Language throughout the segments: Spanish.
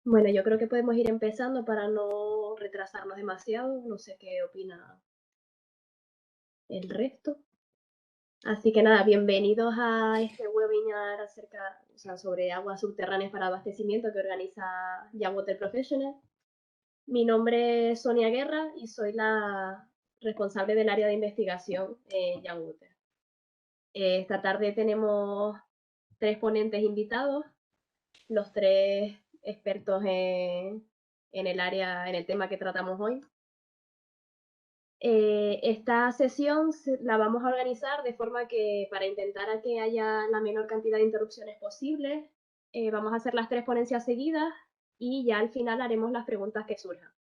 Bueno, yo creo que podemos ir empezando para no retrasarnos demasiado. No sé qué opina el resto. Así que nada, bienvenidos a este webinar sobre aguas subterráneas para abastecimiento que organiza Water Professional. Mi nombre es Sonia Guerra y soy la responsable del área de investigación en Water. Esta tarde tenemos 3 ponentes invitados, los 3 expertos en el área, en el tema que tratamos hoy. Esta sesión la vamos a organizar de forma que para intentar a que haya la menor cantidad de interrupciones posible, vamos a hacer las 3 ponencias seguidas y ya al final haremos las preguntas que surjan.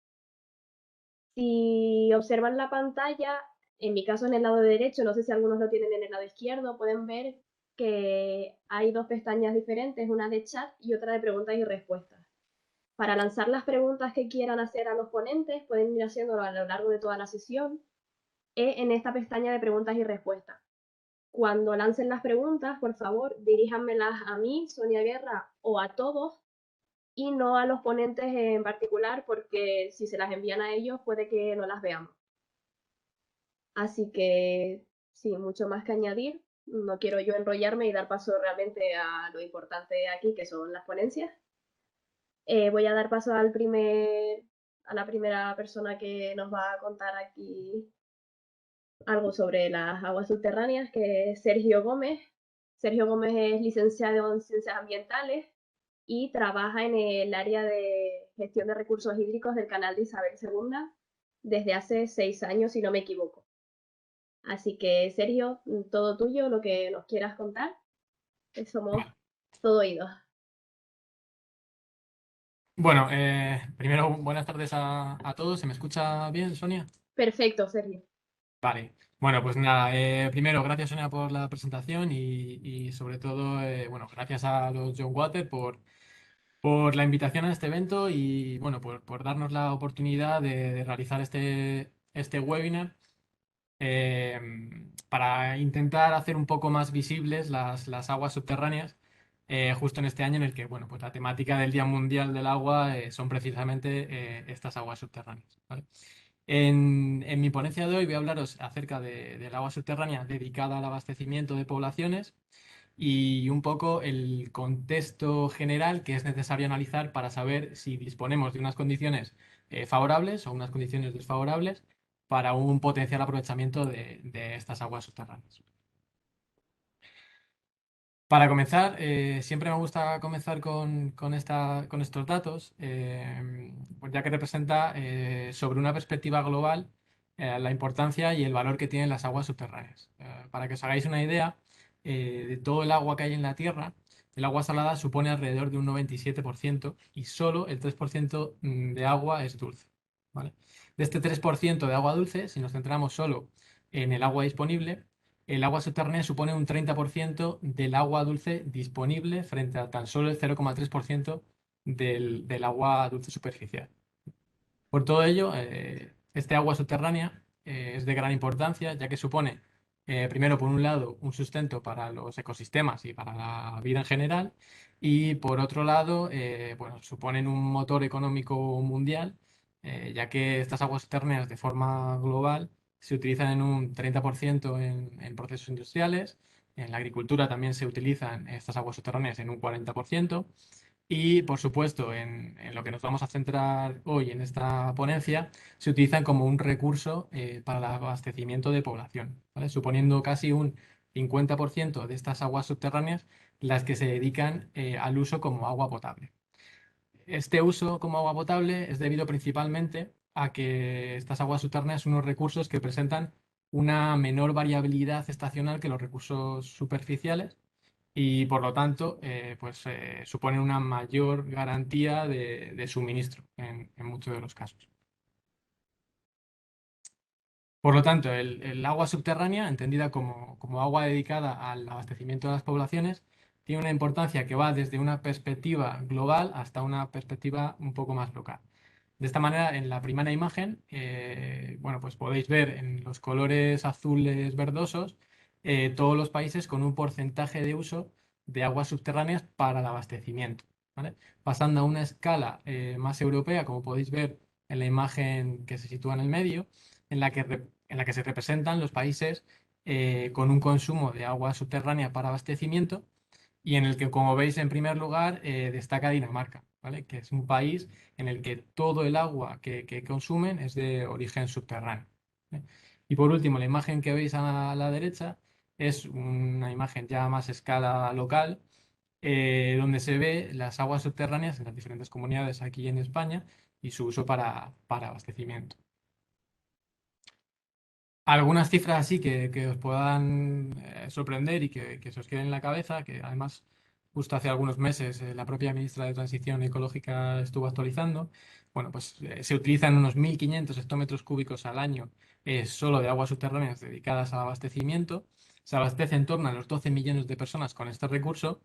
Si observan la pantalla, en mi caso en el lado derecho, no sé si algunos lo tienen en el lado izquierdo, pueden ver que hay 2 pestañas diferentes, una de chat y otra de preguntas y respuestas. Para lanzar las preguntas que quieran hacer a los ponentes, pueden ir haciéndolo a lo largo de toda la sesión en esta pestaña de preguntas y respuestas. Cuando lancen las preguntas, por favor, diríjanmelas a mí, Sonia Guerra, o a todos, y no a los ponentes en particular, porque si se las envían a ellos puede que no las veamos. Así que, sí, mucho más que añadir. No quiero yo enrollarme y dar paso realmente a lo importante aquí, que son las ponencias. Voy a dar paso a la primera persona que nos va a contar aquí algo sobre las aguas subterráneas, que es Sergio Gómez. Sergio Gómez es licenciado en Ciencias Ambientales y trabaja en el área de gestión de recursos hídricos del canal de Isabel II desde hace 6 años, si no me equivoco. Así que, Sergio, todo tuyo, lo que nos quieras contar, que somos Vale. todo oídos. Bueno, primero buenas tardes a todos. ¿Se me escucha bien, Sonia? Perfecto, Sergio. Vale. Bueno, pues nada, primero gracias Sonia por la presentación y sobre todo, bueno, gracias a los John Water por la invitación a este evento y bueno, por darnos la oportunidad de realizar este webinar eh, para intentar hacer un poco más visibles las aguas subterráneas, justo en este año en el que, bueno, pues la temática del Día Mundial del Agua son precisamente estas aguas subterráneas, ¿vale? En mi ponencia de hoy voy a hablaros acerca del agua subterránea dedicada al abastecimiento de poblaciones y un poco el contexto general que es necesario analizar para saber si disponemos de unas condiciones favorables o unas condiciones desfavorables para un potencial aprovechamiento de estas aguas subterráneas. Para comenzar, siempre me gusta comenzar con estos datos, pues ya que representa sobre una perspectiva global la importancia y el valor que tienen las aguas subterráneas. Para que os hagáis una idea, de todo el agua que hay en la Tierra, el agua salada supone alrededor de un 97% y solo el 3% de agua es dulce, ¿vale? De este 3% de agua dulce, si nos centramos solo en el agua disponible, el agua subterránea supone un 30% del agua dulce disponible frente a tan solo el 0,3% del agua dulce superficial. Por todo ello, este agua subterránea es de gran importancia, ya que supone, primero, por un lado, un sustento para los ecosistemas y para la vida en general, y por otro lado, bueno, suponen un motor económico mundial, ya que estas aguas subterráneas de forma global se utilizan en un 30% en procesos industriales, en la agricultura también se utilizan estas aguas subterráneas en un 40%. Y, por supuesto, en lo que nos vamos a centrar hoy en esta ponencia, se utilizan como un recurso para el abastecimiento de población, ¿vale? Suponiendo casi un 50% de estas aguas subterráneas las que se dedican al uso como agua potable. Este uso como agua potable es debido principalmente a que estas aguas subterráneas son unos recursos que presentan una menor variabilidad estacional que los recursos superficiales y por lo tanto pues suponen una mayor garantía de suministro en muchos de los casos. Por lo tanto, el agua subterránea, entendida como agua dedicada al abastecimiento de las poblaciones, tiene una importancia que va desde una perspectiva global hasta una perspectiva un poco más local. De esta manera, en la primera imagen, bueno, pues podéis ver en los colores azules verdosos todos los países con un porcentaje de uso de aguas subterráneas para el abastecimiento. ¿vale? Pasando a una escala más europea, como podéis ver en la imagen que se sitúa en el medio, en la que se representan los países con un consumo de agua subterránea para abastecimiento y en el que, como veis, en primer lugar destaca Dinamarca, ¿vale? Que es un país en el que todo el agua que consumen es de origen subterráneo. ¿Vale? Y por último, la imagen que veis a la derecha es una imagen ya más a escala local, donde se ve las aguas subterráneas en las diferentes comunidades aquí en España y su uso para abastecimiento. Algunas cifras así que os puedan sorprender y que se os queden en la cabeza, que además justo hace algunos meses la propia ministra de Transición Ecológica estuvo actualizando. Bueno, pues se utilizan unos 1.500 hectómetros cúbicos al año solo de aguas subterráneas dedicadas al abastecimiento. Se abastece en torno a los 12 millones de personas con este recurso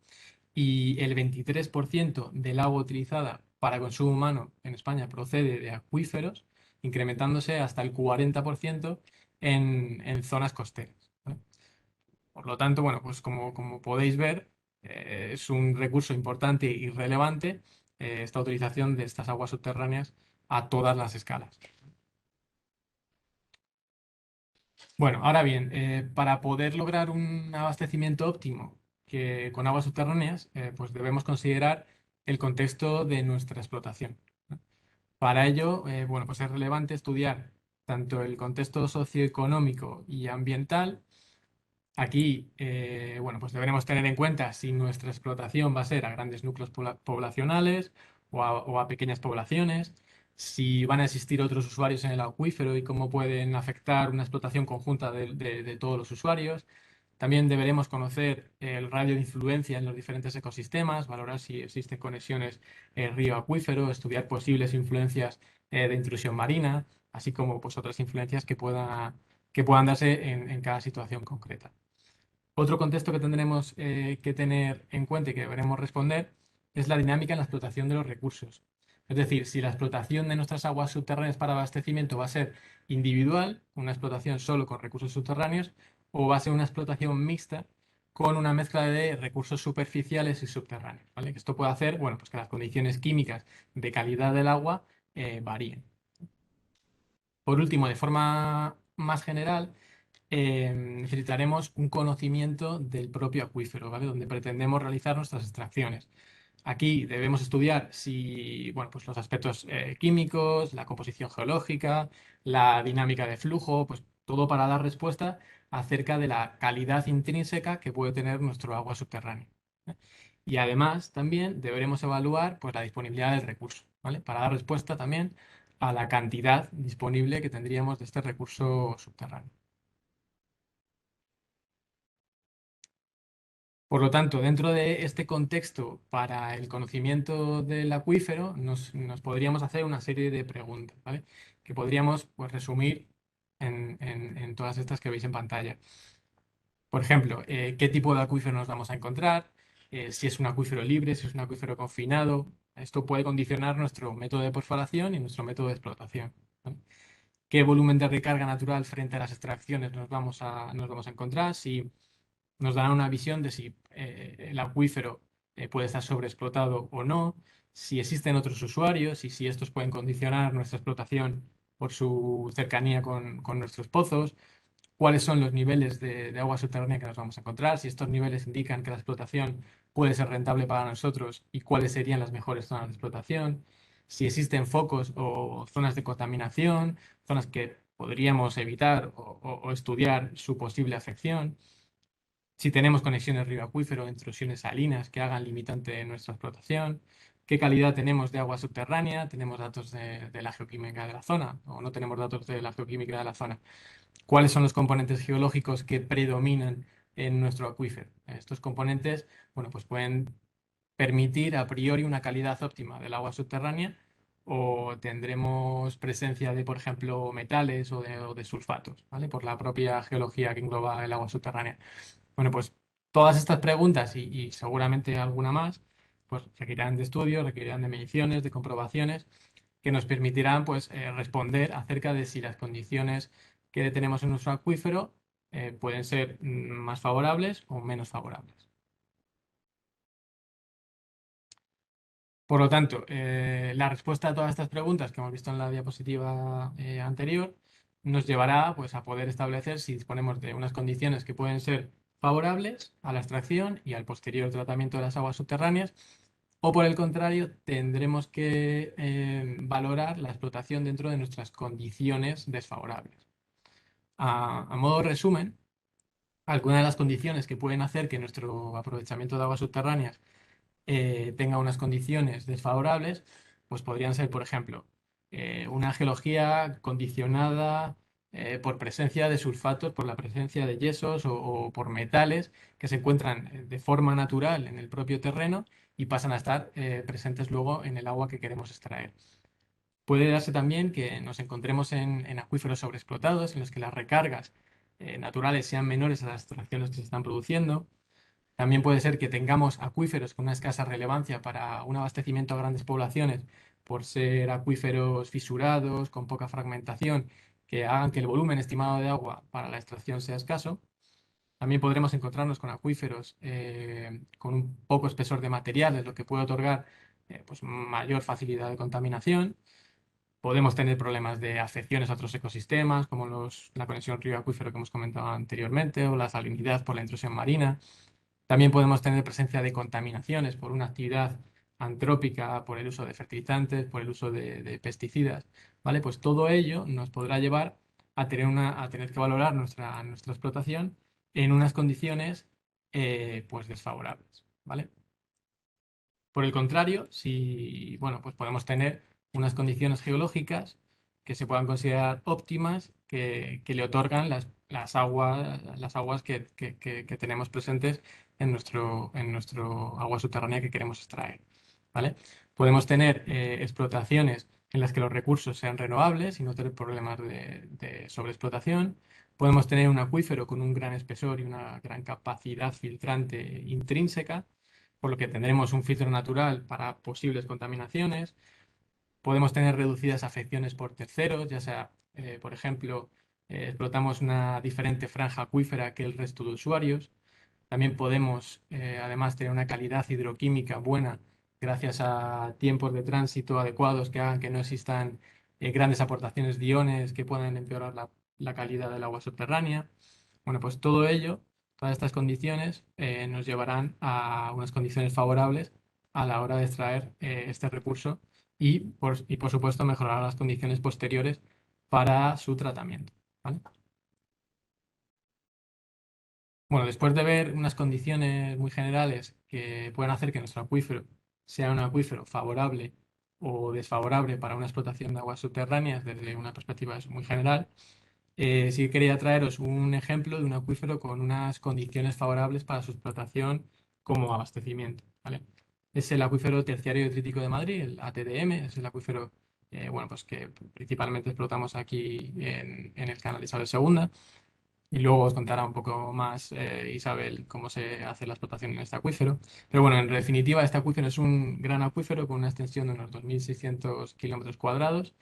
y el 23% del agua utilizada para consumo humano en España procede de acuíferos, incrementándose hasta el 40% en zonas costeras, ¿vale? Por lo tanto, bueno, pues como podéis ver, es un recurso importante y relevante esta utilización de estas aguas subterráneas a todas las escalas. Bueno, ahora bien, para poder lograr un abastecimiento óptimo con aguas subterráneas, pues debemos considerar el contexto de nuestra explotación, ¿no? Para ello, bueno, pues es relevante estudiar tanto el contexto socioeconómico y ambiental. Aquí, bueno, pues deberemos tener en cuenta si nuestra explotación va a ser a grandes núcleos poblacionales o a pequeñas poblaciones, si van a existir otros usuarios en el acuífero y cómo pueden afectar una explotación conjunta de todos los usuarios. También deberemos conocer el radio de influencia en los diferentes ecosistemas, valorar si existen conexiones río-acuífero, estudiar posibles influencias de intrusión marina, así como pues, otras influencias que puedan darse en cada situación concreta. Otro contexto que tendremos que tener en cuenta y que deberemos responder es la dinámica en la explotación de los recursos. Es decir, si la explotación de nuestras aguas subterráneas para abastecimiento va a ser individual, una explotación solo con recursos subterráneos, o va a ser una explotación mixta con una mezcla de recursos superficiales y subterráneos, ¿vale? Esto puede hacer, bueno, pues que las condiciones químicas de calidad del agua varíen. Por último, de forma más general, necesitaremos un conocimiento del propio acuífero, ¿vale? Donde pretendemos realizar nuestras extracciones. Aquí debemos estudiar si, bueno, pues los aspectos químicos, la composición geológica, la dinámica de flujo, pues todo para dar respuesta acerca de la calidad intrínseca que puede tener nuestro agua subterránea, ¿eh? Y además también deberemos evaluar pues, la disponibilidad del recurso, ¿vale? Para dar respuesta también a la cantidad disponible que tendríamos de este recurso subterráneo. Por lo tanto, dentro de este contexto, para el conocimiento del acuífero, nos podríamos hacer una serie de preguntas, ¿vale? Que podríamos pues, resumir en todas estas que veis en pantalla. Por ejemplo, ¿qué tipo de acuífero nos vamos a encontrar? Si es un acuífero libre, si es un acuífero confinado. Esto puede condicionar nuestro método de perforación y nuestro método de explotación, ¿vale? ¿Qué volumen de recarga natural frente a las extracciones nos vamos a encontrar? Si nos dará una visión de si el acuífero puede estar sobreexplotado o no, si existen otros usuarios y si estos pueden condicionar nuestra explotación por su cercanía con nuestros pozos, cuáles son los niveles de agua subterránea que nos vamos a encontrar, si estos niveles indican que la explotación puede ser rentable para nosotros y cuáles serían las mejores zonas de explotación, si existen focos o zonas de contaminación, zonas que podríamos evitar o estudiar su posible afección, si tenemos conexiones río-acuífero, intrusiones salinas que hagan limitante nuestra explotación, qué calidad tenemos de agua subterránea, tenemos datos de la geoquímica de la zona o no tenemos datos de la geoquímica de la zona, cuáles son los componentes geológicos que predominan en nuestro acuífero. Estos componentes, bueno, pues pueden permitir a priori una calidad óptima del agua subterránea o tendremos presencia de, por ejemplo, metales o de sulfatos, ¿vale? Por la propia geología que engloba el agua subterránea. Bueno, pues todas estas preguntas y seguramente alguna más, pues requerirán de estudios, requerirán de mediciones, de comprobaciones, que nos permitirán pues, responder acerca de si las condiciones que tenemos en nuestro acuífero pueden ser más favorables o menos favorables. Por lo tanto, la respuesta a todas estas preguntas que hemos visto en la diapositiva anterior nos llevará pues, a poder establecer si disponemos de unas condiciones que pueden ser favorables a la extracción y al posterior tratamiento de las aguas subterráneas, o por el contrario, tendremos que valorar la explotación dentro de nuestras condiciones desfavorables. A modo de resumen, algunas de las condiciones que pueden hacer que nuestro aprovechamiento de aguas subterráneas tenga unas condiciones desfavorables, pues podrían ser, por ejemplo, una geología condicionada por presencia de sulfatos, por la presencia de yesos o por metales que se encuentran de forma natural en el propio terreno y pasan a estar presentes luego en el agua que queremos extraer. Puede darse también que nos encontremos en acuíferos sobreexplotados, en los que las recargas naturales sean menores a las extracciones que se están produciendo. También puede ser que tengamos acuíferos con una escasa relevancia para un abastecimiento a grandes poblaciones por ser acuíferos fisurados, con poca fragmentación, que hagan que el volumen estimado de agua para la extracción sea escaso. También podremos encontrarnos con acuíferos con un poco espesor de materiales, lo que puede otorgar pues mayor facilidad de contaminación. Podemos tener problemas de afecciones a otros ecosistemas, como la conexión río-acuífero que hemos comentado anteriormente, o la salinidad por la intrusión marina. También podemos tener presencia de contaminaciones por una actividad antrópica, por el uso de fertilizantes, por el uso de pesticidas, ¿vale? Pues todo ello nos podrá llevar a tener que valorar nuestra explotación en unas condiciones pues desfavorables, ¿vale? Por el contrario, si, bueno, pues podemos tener unas condiciones geológicas que se puedan considerar óptimas, que le otorgan las aguas que tenemos presentes en nuestro agua subterránea que queremos extraer, ¿vale? Podemos tener explotaciones en las que los recursos sean renovables y no tener problemas de sobreexplotación. Podemos tener un acuífero con un gran espesor y una gran capacidad filtrante intrínseca, por lo que tendremos un filtro natural para posibles contaminaciones. Podemos tener reducidas afecciones por terceros, ya sea, por ejemplo, explotamos una diferente franja acuífera que el resto de usuarios. También podemos, además, tener una calidad hidroquímica buena gracias a tiempos de tránsito adecuados que hagan que no existan grandes aportaciones de iones que puedan empeorar la calidad del agua subterránea. Bueno, pues todo ello, todas estas condiciones nos llevarán a unas condiciones favorables a la hora de extraer este recurso y por supuesto mejorar las condiciones posteriores para su tratamiento, ¿vale? Bueno, después de ver unas condiciones muy generales que pueden hacer que nuestro acuífero sea un acuífero favorable o desfavorable para una explotación de aguas subterráneas desde una perspectiva muy general, sí quería traeros un ejemplo de un acuífero con unas condiciones favorables para su explotación como abastecimiento, ¿vale? Es el acuífero terciario detrítico de Madrid, el ATDM, es el acuífero bueno, pues que principalmente explotamos aquí en el canal de Isabel II. Y luego os contará un poco más Isabel cómo se hace la explotación en este acuífero. Pero bueno, en definitiva, este acuífero es un gran acuífero con una extensión de unos 2.600 kilómetros cuadrados,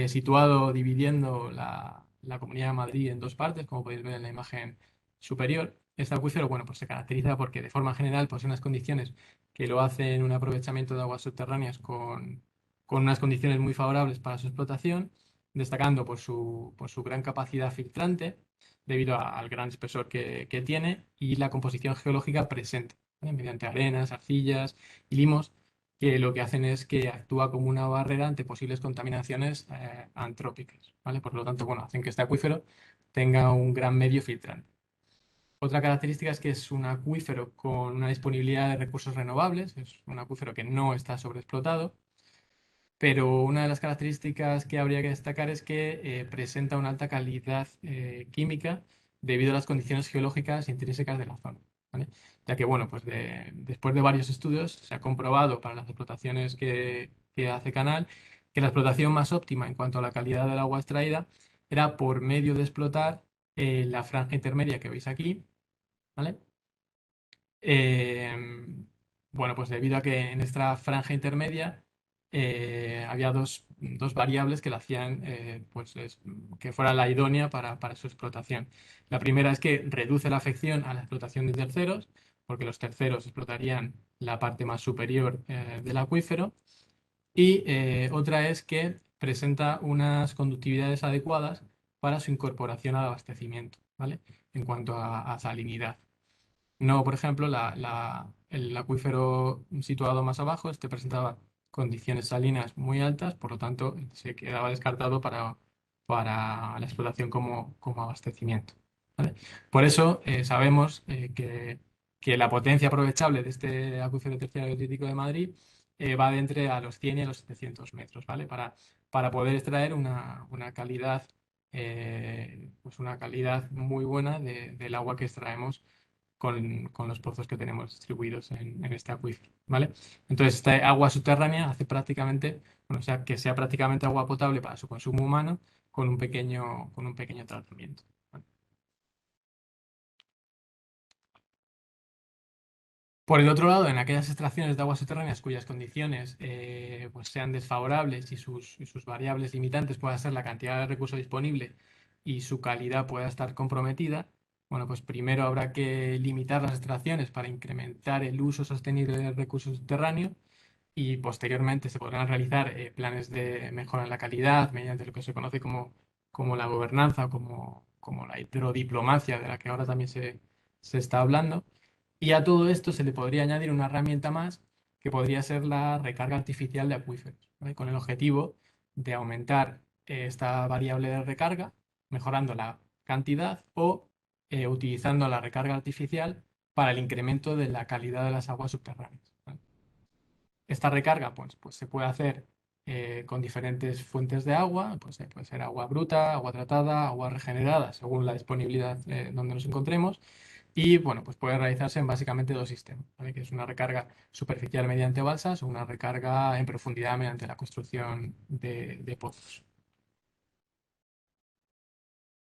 situado dividiendo la Comunidad de Madrid en dos partes, como podéis ver en la imagen superior. Este acuífero, bueno, pues se caracteriza porque de forma general posee unas condiciones que lo hacen un aprovechamiento de aguas subterráneas con unas condiciones muy favorables para su explotación, destacando por su gran capacidad filtrante debido al gran espesor que tiene y la composición geológica presente, ¿vale? Mediante arenas, arcillas y limos, que lo que hacen es que actúa como una barrera ante posibles contaminaciones antrópicas, ¿vale? Por lo tanto, bueno, hacen que este acuífero tenga un gran medio filtrante. Otra característica es que es un acuífero con una disponibilidad de recursos renovables, es un acuífero que no está sobreexplotado, pero una de las características que habría que destacar es que presenta una alta calidad química debido a las condiciones geológicas intrínsecas de la zona, ¿vale? Ya que, bueno, pues después de varios estudios se ha comprobado para las explotaciones que hace Canal que la explotación más óptima en cuanto a la calidad del agua extraída era por medio de explotar la franja intermedia que veis aquí, ¿vale? Bueno, pues debido a que en esta franja intermedia había dos variables que la hacían pues que fuera la idónea para su explotación. La primera es que reduce la afección a la explotación de terceros, porque los terceros explotarían la parte más superior del acuífero. Y otra es que presenta unas conductividades adecuadas para su incorporación al abastecimiento, ¿vale? En cuanto a salinidad. No, por ejemplo, el acuífero situado más abajo, este presentaba condiciones salinas muy altas, por lo tanto, se quedaba descartado para la explotación como abastecimiento, ¿vale? Por eso sabemos que la potencia aprovechable de este acuífero terciario crítico de Madrid va de entre a los 100 y a los 700 metros, ¿vale? Para poder extraer una calidad, pues una calidad muy buena del agua que extraemos con los pozos que tenemos distribuidos en este acuífero, ¿vale? Entonces, esta agua subterránea hace prácticamente, bueno, o sea, que sea prácticamente agua potable para su consumo humano con un pequeño tratamiento, ¿vale? Por el otro lado, en aquellas extracciones de aguas subterráneas cuyas condiciones pues sean desfavorables y sus variables limitantes puedan ser la cantidad de recursos disponible y su calidad pueda estar comprometida, bueno, pues primero habrá que limitar las extracciones para incrementar el uso sostenible del recurso subterráneo y posteriormente se podrán realizar planes de mejora en la calidad mediante lo que se conoce como la gobernanza o como la hidrodiplomacia de la que ahora también se está hablando. Y a todo esto se le podría añadir una herramienta más que podría ser la recarga artificial de acuíferos, ¿vale? Con el objetivo de aumentar esta variable de recarga, mejorando la cantidad o utilizando la recarga artificial para el incremento de la calidad de las aguas subterráneas, ¿vale? Esta recarga pues se puede hacer con diferentes fuentes de agua, pues puede ser agua bruta, agua tratada, agua regenerada, según la disponibilidad donde nos encontremos. Y bueno, pues puede realizarse en básicamente dos sistemas, ¿vale? Que es una recarga superficial mediante balsas o una recarga en profundidad mediante la construcción de pozos.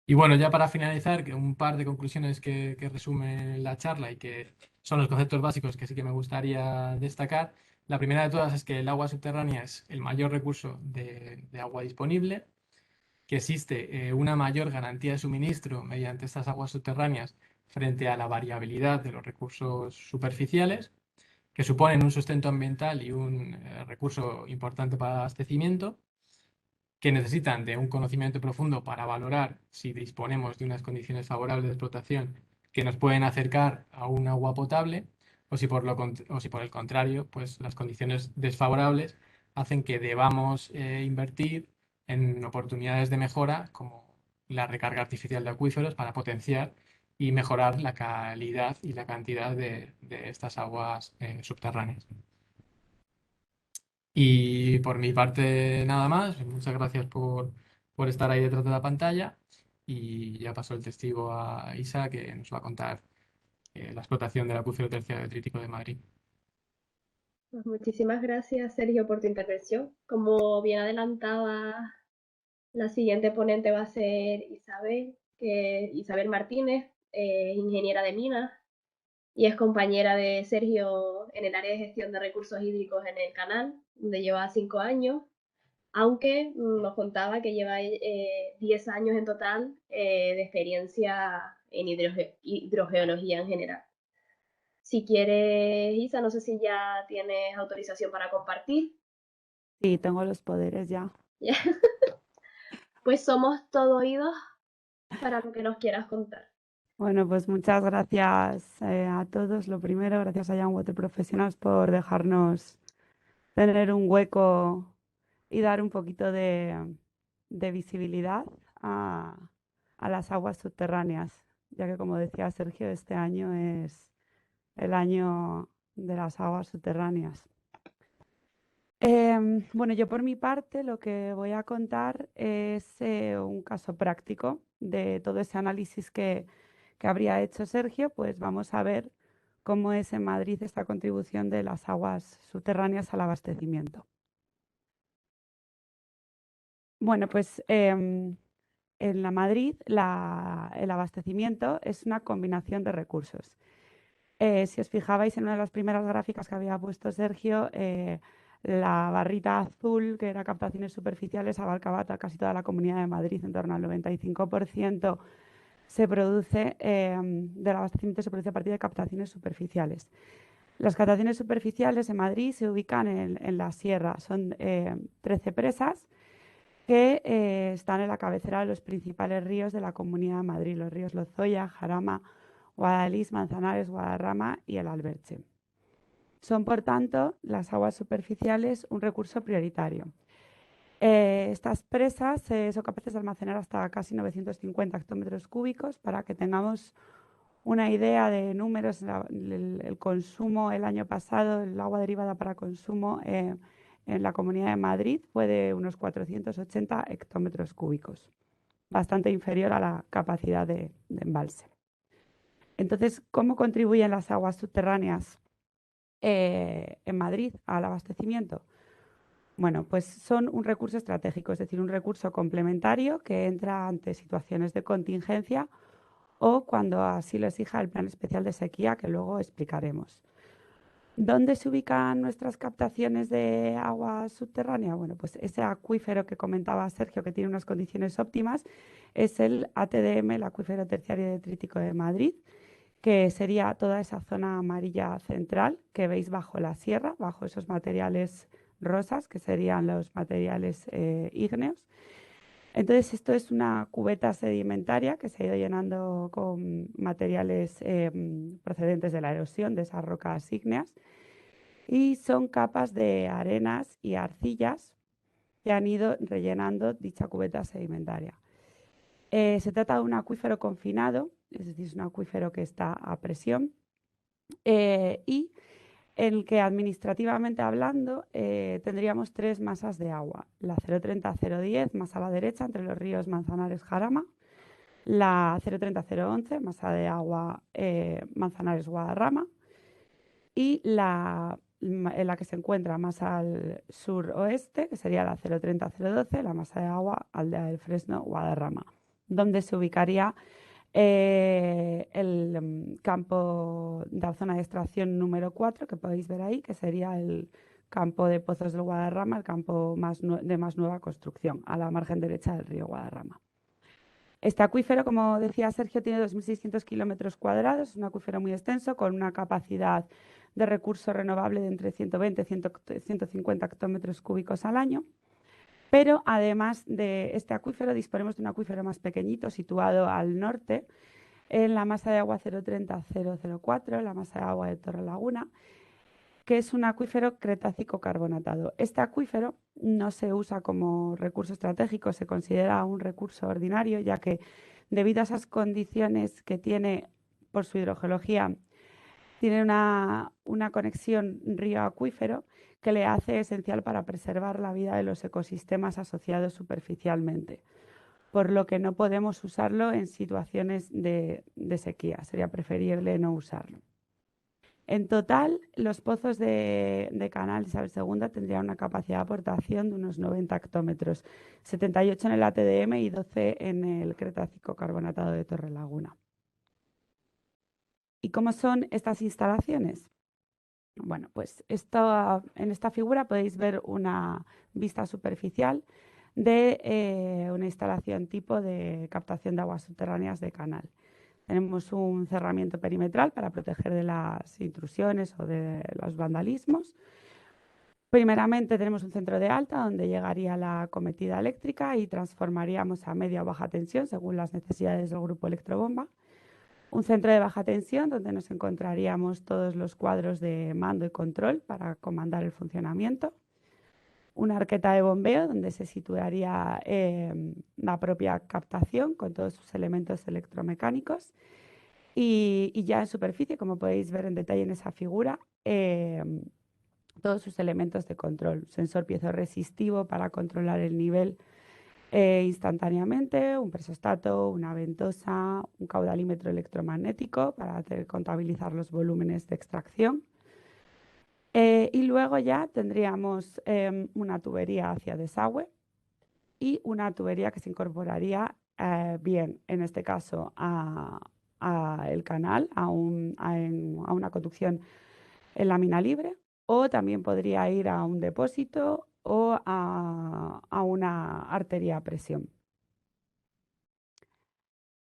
Y bueno, ya para finalizar, que un par de conclusiones que resume la charla y que son los conceptos básicos que sí que me gustaría destacar. La primera de todas es que el agua subterránea es el mayor recurso de agua disponible, que existe una mayor garantía de suministro mediante estas aguas subterráneas frente a la variabilidad de los recursos superficiales, que suponen un sustento ambiental y un recurso importante para el abastecimiento, que necesitan de un conocimiento profundo para valorar si disponemos de unas condiciones favorables de explotación que nos pueden acercar a un agua potable o si por el contrario, pues las condiciones desfavorables hacen que debamos invertir en oportunidades de mejora como la recarga artificial de acuíferos para potenciar y mejorar la calidad y la cantidad de estas aguas subterráneas. Y por mi parte, nada más. Muchas gracias por estar ahí detrás de la pantalla. Y ya paso el testigo a Isa, que nos va a contar la explotación del acuífero terciario crítico de Madrid. Pues muchísimas gracias, Sergio, por tu intervención. Como bien adelantaba, la siguiente ponente va a ser Isabel Martínez, ingeniera de minas y es compañera de Sergio en el área de gestión de recursos hídricos en el canal, donde lleva 5 años, aunque nos contaba que lleva 10 años en total de experiencia en hidrogeología en general. Si quieres, Isa, no sé si ya tienes autorización para compartir. Sí, tengo los poderes ya. ¿Ya? Pues somos todo oídos para lo que nos quieras contar. Bueno, pues muchas gracias a todos. Lo primero, gracias a Young Water Professionals por dejarnos tener un hueco y dar un poquito de visibilidad a las aguas subterráneas, ya que como decía Sergio, este año es el año de las aguas subterráneas. Bueno, yo por mi parte lo que voy a contar es un caso práctico de todo ese análisis que habría hecho Sergio. Pues vamos a ver cómo es en Madrid esta contribución de las aguas subterráneas al abastecimiento. Bueno, pues en la Madrid el abastecimiento es una combinación de recursos. Si os fijabais en una de las primeras gráficas que había puesto Sergio, la barrita azul, que era captaciones superficiales, abarcaba casi toda la Comunidad de Madrid, en torno al 95% se produce, del abastecimiento se produce a partir de captaciones superficiales. Las captaciones superficiales en Madrid se ubican en la sierra. Son 13 presas que están en la cabecera de los principales ríos de la Comunidad de Madrid, los ríos Lozoya, Jarama, Guadalís, Manzanares, Guadarrama y el Alberche. Son, por tanto, las aguas superficiales un recurso prioritario. Estas presas son capaces de almacenar hasta casi 950 hectómetros cúbicos. Para que tengamos una idea de números, el consumo el año pasado, el agua derivada para consumo en la Comunidad de Madrid fue de unos 480 hectómetros cúbicos, bastante inferior a la capacidad de embalse. Entonces, ¿cómo contribuyen las aguas subterráneas en Madrid al abastecimiento? Bueno, pues son un recurso estratégico, es decir, un recurso complementario que entra ante situaciones de contingencia o cuando así lo exija el Plan Especial de Sequía, que luego explicaremos. ¿Dónde se ubican nuestras captaciones de agua subterránea? Bueno, pues ese acuífero que comentaba Sergio, que tiene unas condiciones óptimas, es el ATDM, el Acuífero Terciario Detrítico de Madrid, que sería toda esa zona amarilla central que veis bajo la sierra, bajo esos materiales rosas, que serían los materiales ígneos. Entonces, esto es una cubeta sedimentaria que se ha ido llenando con materiales procedentes de la erosión de esas rocas ígneas, y son capas de arenas y arcillas que han ido rellenando dicha cubeta sedimentaria. Se trata de un acuífero confinado, es decir, es un acuífero que está a presión y en el que administrativamente hablando tendríamos tres masas de agua: la 030-010, más a la derecha, entre los ríos Manzanares-Jarama; la 030-011, masa de agua Manzanares-Guadarrama; y en la que se encuentra más al suroeste, que sería la 030-012, la masa de agua Aldea del Fresno-Guadarrama, donde se ubicaría el campo de la zona de extracción número 4, que podéis ver ahí, que sería el campo de Pozos del Guadarrama, el campo de más nueva construcción, a la margen derecha del río Guadarrama. Este acuífero, como decía Sergio, tiene 2.600 kilómetros cuadrados, es un acuífero muy extenso, con una capacidad de recurso renovable de entre 120 y 150 hectómetros cúbicos al año. Pero además de este acuífero, disponemos de un acuífero más pequeñito situado al norte, en la masa de agua 030-004, la masa de agua de Torrelaguna, que es un acuífero cretácico carbonatado. Este acuífero no se usa como recurso estratégico, se considera un recurso ordinario, ya que debido a esas condiciones que tiene por su hidrogeología, tiene una conexión río-acuífero que le hace esencial para preservar la vida de los ecosistemas asociados superficialmente, por lo que no podemos usarlo en situaciones de sequía, sería preferible no usarlo. En total, los pozos de Canal Isabel II tendrían una capacidad de aportación de unos 90 hectómetros, 78 en el ATDM y 12 en el Cretácico carbonatado de Torrelaguna. ¿Y cómo son estas instalaciones? Bueno, pues en esta figura podéis ver una vista superficial de una instalación tipo de captación de aguas subterráneas de canal. Tenemos un cerramiento perimetral para proteger de las intrusiones o de los vandalismos. Primeramente tenemos un centro de alta donde llegaría la cometida eléctrica y transformaríamos a media o baja tensión según las necesidades del grupo electrobomba. Un centro de baja tensión donde nos encontraríamos todos los cuadros de mando y control para comandar el funcionamiento. Una arqueta de bombeo donde se situaría la propia captación con todos sus elementos electromecánicos. Y ya en superficie, como podéis ver en detalle en esa figura, todos sus elementos de control: sensor piezoresistivo para controlar el nivel instantáneamente, un presostato, una ventosa, un caudalímetro electromagnético para contabilizar los volúmenes de extracción. Y luego ya tendríamos una tubería hacia desagüe y una tubería que se incorporaría bien, en este caso, a el canal, a una conducción en lámina libre, o también podría ir a un depósito o a una arteria a presión.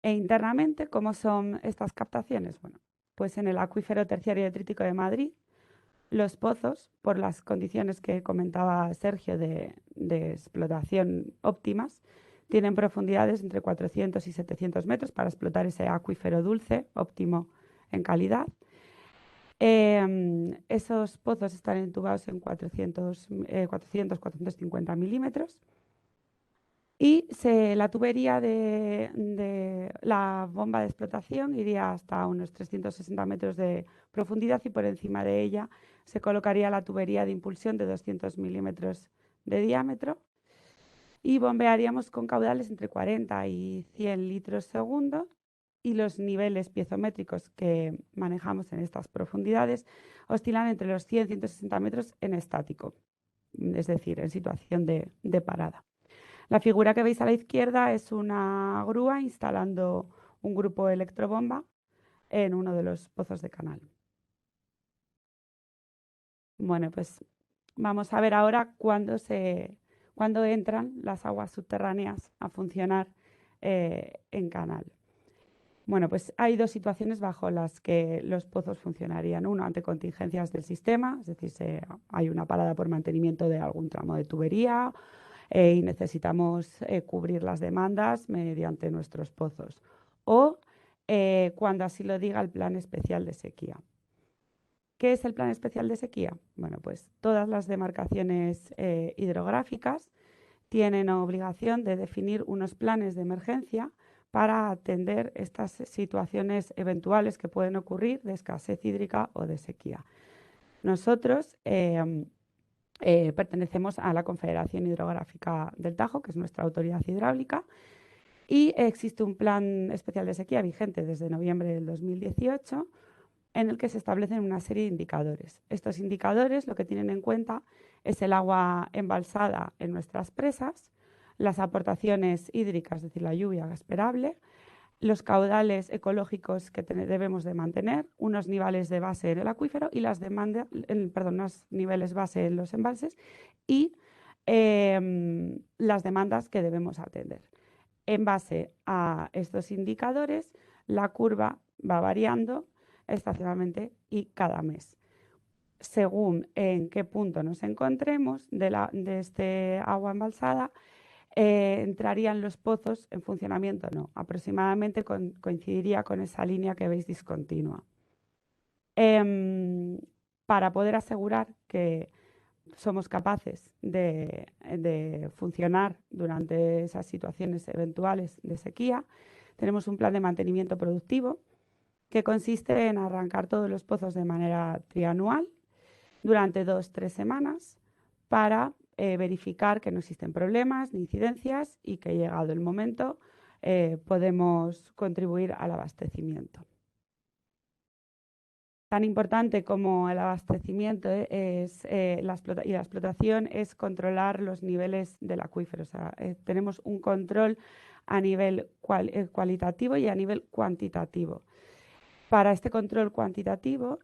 E internamente, ¿cómo son estas captaciones? Bueno, pues en el acuífero terciario detrítico de Madrid, los pozos, por las condiciones que comentaba Sergio de explotación óptimas, tienen profundidades entre 400 y 700 metros para explotar ese acuífero dulce óptimo en calidad. Esos pozos están entubados en 450 milímetros y la tubería de la bomba de explotación iría hasta unos 360 metros de profundidad y por encima de ella se colocaría la tubería de impulsión de 200 milímetros de diámetro y bombearíamos con caudales entre 40 y 100 litros segundo y los niveles piezométricos que manejamos en estas profundidades oscilan entre los 100 y 160 metros en estático, es decir, en situación de parada. La figura que veis a la izquierda es una grúa instalando un grupo electrobomba en uno de los pozos de canal. Bueno, pues vamos a ver ahora cuándo entran las aguas subterráneas a funcionar en canal. Bueno, pues hay dos situaciones bajo las que los pozos funcionarían. Uno, ante contingencias del sistema, es decir, hay una parada por mantenimiento de algún tramo de tubería y necesitamos cubrir las demandas mediante nuestros pozos. O cuando así lo diga el Plan Especial de Sequía. ¿Qué es el Plan Especial de Sequía? Bueno, pues todas las demarcaciones hidrográficas tienen obligación de definir unos planes de emergencia para atender estas situaciones eventuales que pueden ocurrir de escasez hídrica o de sequía. Nosotros pertenecemos a la Confederación Hidrográfica del Tajo, que es nuestra autoridad hidráulica, y existe un plan especial de sequía vigente desde noviembre del 2018 en el que se establecen una serie de indicadores. Estos indicadores lo que tienen en cuenta es el agua embalsada en nuestras presas, las aportaciones hídricas, es decir, la lluvia esperable, los caudales ecológicos que debemos de mantener, unos niveles de base en el acuífero y unos niveles base en los embalses y las demandas que debemos atender. En base a estos indicadores, la curva va variando estacionalmente y cada mes. Según en qué punto nos encontremos de este agua embalsada, entrarían los pozos en funcionamiento o no. Aproximadamente coincidiría con esa línea que veis discontinua. Para poder asegurar que somos capaces de funcionar durante esas situaciones eventuales de sequía, tenemos un plan de mantenimiento productivo que consiste en arrancar todos los pozos de manera trianual durante 2-3 semanas para verificar que no existen problemas ni incidencias y que llegado el momento podemos contribuir al abastecimiento. Tan importante como el abastecimiento y la explotación es controlar los niveles del acuífero. O sea, tenemos un control a nivel cualitativo y a nivel cuantitativo. Para este control cuantitativo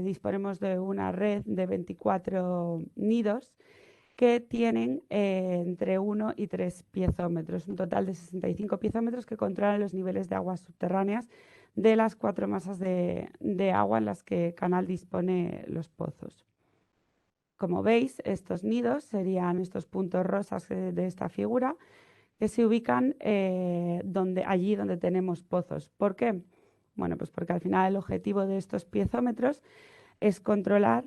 disponemos de una red de 24 nidos que tienen entre 1 y 3 piezómetros, un total de 65 piezómetros que controlan los niveles de aguas subterráneas de las 4 masas de agua en las que Canal dispone los pozos. Como veis, estos nidos serían estos puntos rosas de esta figura que se ubican allí donde tenemos pozos. ¿Por qué? Bueno, pues porque al final el objetivo de estos piezómetros es controlar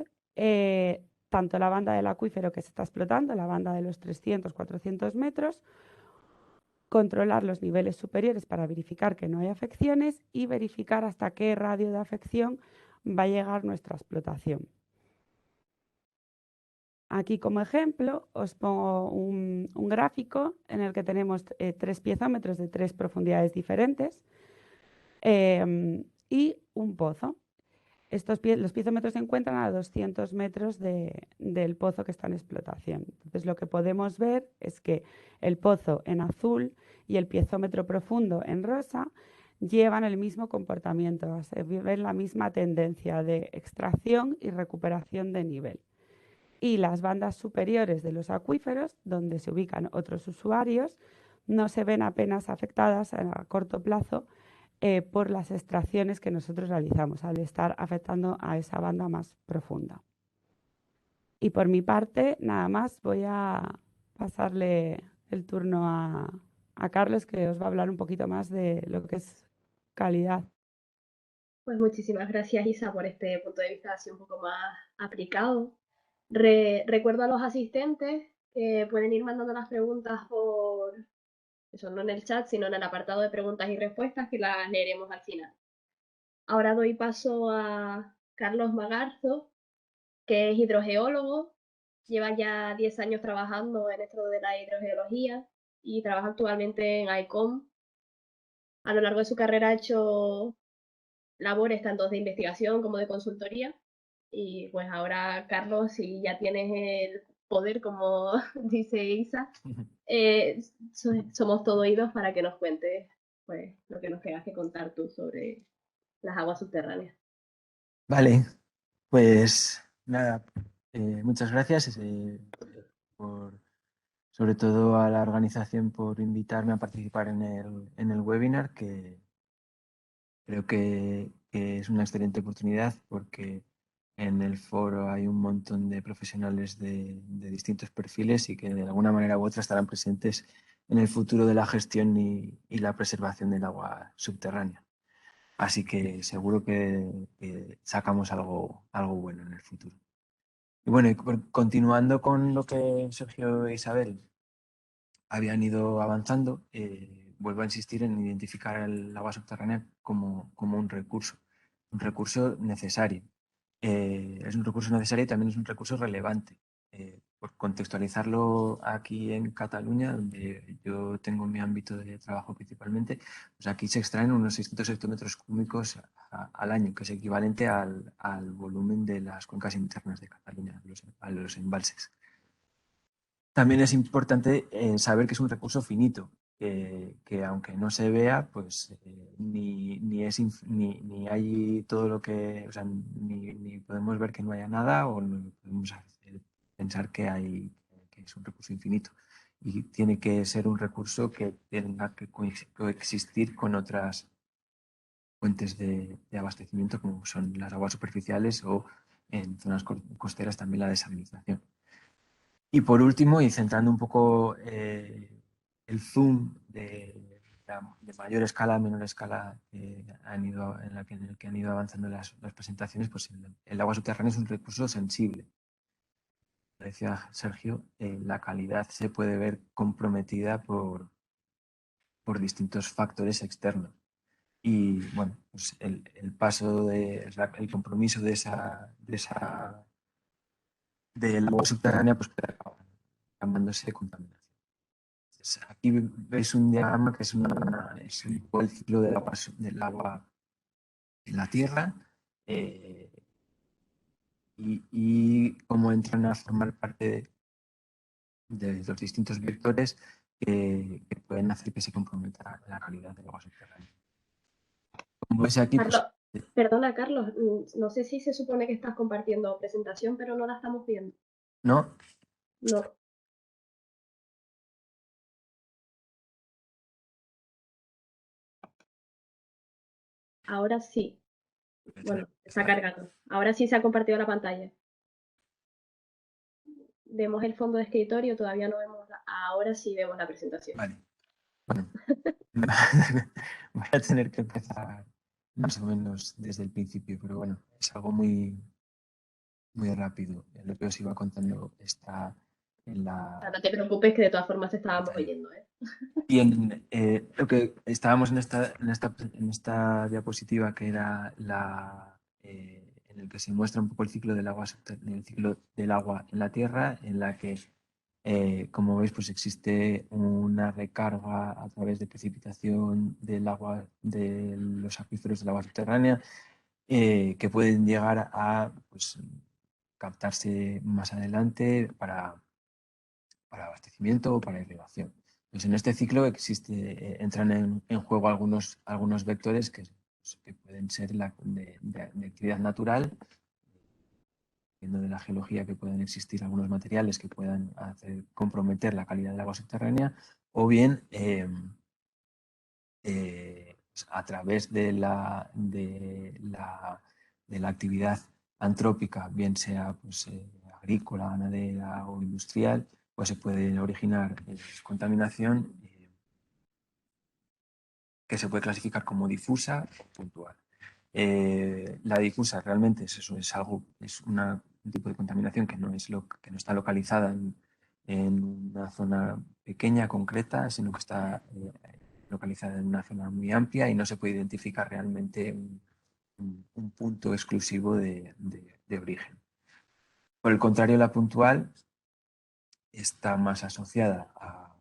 tanto la banda del acuífero que se está explotando, la banda de los 300-400 metros, controlar los niveles superiores para verificar que no hay afecciones y verificar hasta qué radio de afección va a llegar nuestra explotación. Aquí como ejemplo os pongo un gráfico en el que tenemos 3 piezómetros de 3 profundidades diferentes y un pozo. Los piezómetros se encuentran a 200 metros del pozo que está en explotación. Entonces lo que podemos ver es que el pozo en azul y el piezómetro profundo en rosa llevan el mismo comportamiento, ven la misma tendencia de extracción y recuperación de nivel. Y las bandas superiores de los acuíferos, donde se ubican otros usuarios, no se ven apenas afectadas a corto plazo por las extracciones que nosotros realizamos al estar afectando a esa banda más profunda. Y por mi parte, nada más, voy a pasarle el turno a Carlos, que os va a hablar un poquito más de lo que es calidad. Pues muchísimas gracias, Isa, por este punto de vista así un poco más aplicado. Recuerdo a los asistentes que pueden ir mandando las preguntas por, eso no en el chat, sino en el apartado de preguntas y respuestas, que las leeremos al final. Ahora doy paso a Carlos Magarzo, que es hidrogeólogo, lleva ya 10 años trabajando en esto de la hidrogeología y trabaja actualmente en ICOM. A lo largo de su carrera ha hecho labores tanto de investigación como de consultoría. Y pues ahora, Carlos, si ya tienes el poder, como dice Isa, somos todo oídos para que nos cuentes pues, lo que nos tengas que contar tú sobre las aguas subterráneas. Vale, pues nada, muchas gracias por, sobre todo a la organización por invitarme a participar en el webinar, que creo que es una excelente oportunidad porque en el foro hay un montón de profesionales de distintos perfiles y que de alguna manera u otra estarán presentes en el futuro de la gestión y la preservación del agua subterránea. Así que seguro que sacamos algo bueno en el futuro. Y bueno, continuando con lo que Sergio e Isabel habían ido avanzando, vuelvo a insistir en identificar el agua subterránea como un recurso necesario. Es un recurso necesario y también es un recurso relevante. Por contextualizarlo aquí en Cataluña, donde yo tengo mi ámbito de trabajo principalmente, pues aquí se extraen unos 600 hectómetros cúbicos al año, que es equivalente al volumen de las cuencas internas de Cataluña, a los embalses. También es importante saber que es un recurso finito, que aunque no se vea, pues ni hay todo lo que, o sea, ni podemos ver que no haya nada o no podemos pensar que es un recurso infinito. Y tiene que ser un recurso que tenga que coexistir con otras fuentes de abastecimiento, como son las aguas superficiales o en zonas costeras también la desalinización. Y por último, y centrando un poco el zoom de mayor escala a menor escala en el que han ido avanzando las presentaciones, pues el agua subterránea es un recurso sensible. Como decía Sergio, la calidad se puede ver comprometida por distintos factores externos. Y bueno, pues el paso el compromiso del agua subterránea, pues puede acabar llamándose contaminación. Aquí veis un diagrama que es el ciclo del agua en la Tierra y cómo entran a formar parte de los distintos vectores que pueden hacer que se comprometa la calidad del agua subterránea. Como veis aquí, pues, Carlos, perdona, Carlos, no sé si se supone que estás compartiendo presentación, pero no la estamos viendo. ¿no? No. Ahora sí. Bueno, está cargando. Ahora sí se ha compartido la pantalla. Vemos el fondo de escritorio, todavía no vemos. Ahora sí vemos la presentación. Vale. Bueno, voy a tener que empezar más o menos desde el principio, pero bueno, es algo muy rápido. Lo que os iba contando está en la... No te preocupes que de todas formas estábamos pantalla. oyendo, ¿eh? Y en lo que estábamos en esta diapositiva, que era en el que se muestra un poco el ciclo del agua, el ciclo del agua en la Tierra, en la que, como veis, pues existe una recarga a través de precipitación del agua, de los acuíferos del agua subterránea, que pueden llegar a pues, captarse más adelante para abastecimiento o para irrigación. Pues en este ciclo entran en juego algunos vectores que pueden ser de actividad natural, dependiendo de la geología, que pueden existir algunos materiales que puedan comprometer la calidad del agua subterránea, o bien a través de la actividad antrópica, bien sea pues, agrícola, ganadera o industrial, pues se puede originar contaminación que se puede clasificar como difusa o puntual. La difusa realmente es eso, es un tipo de contaminación que no está localizada en una zona pequeña, concreta, sino que está localizada en una zona muy amplia y no se puede identificar realmente un punto exclusivo de origen. Por el contrario, la puntual está más asociada a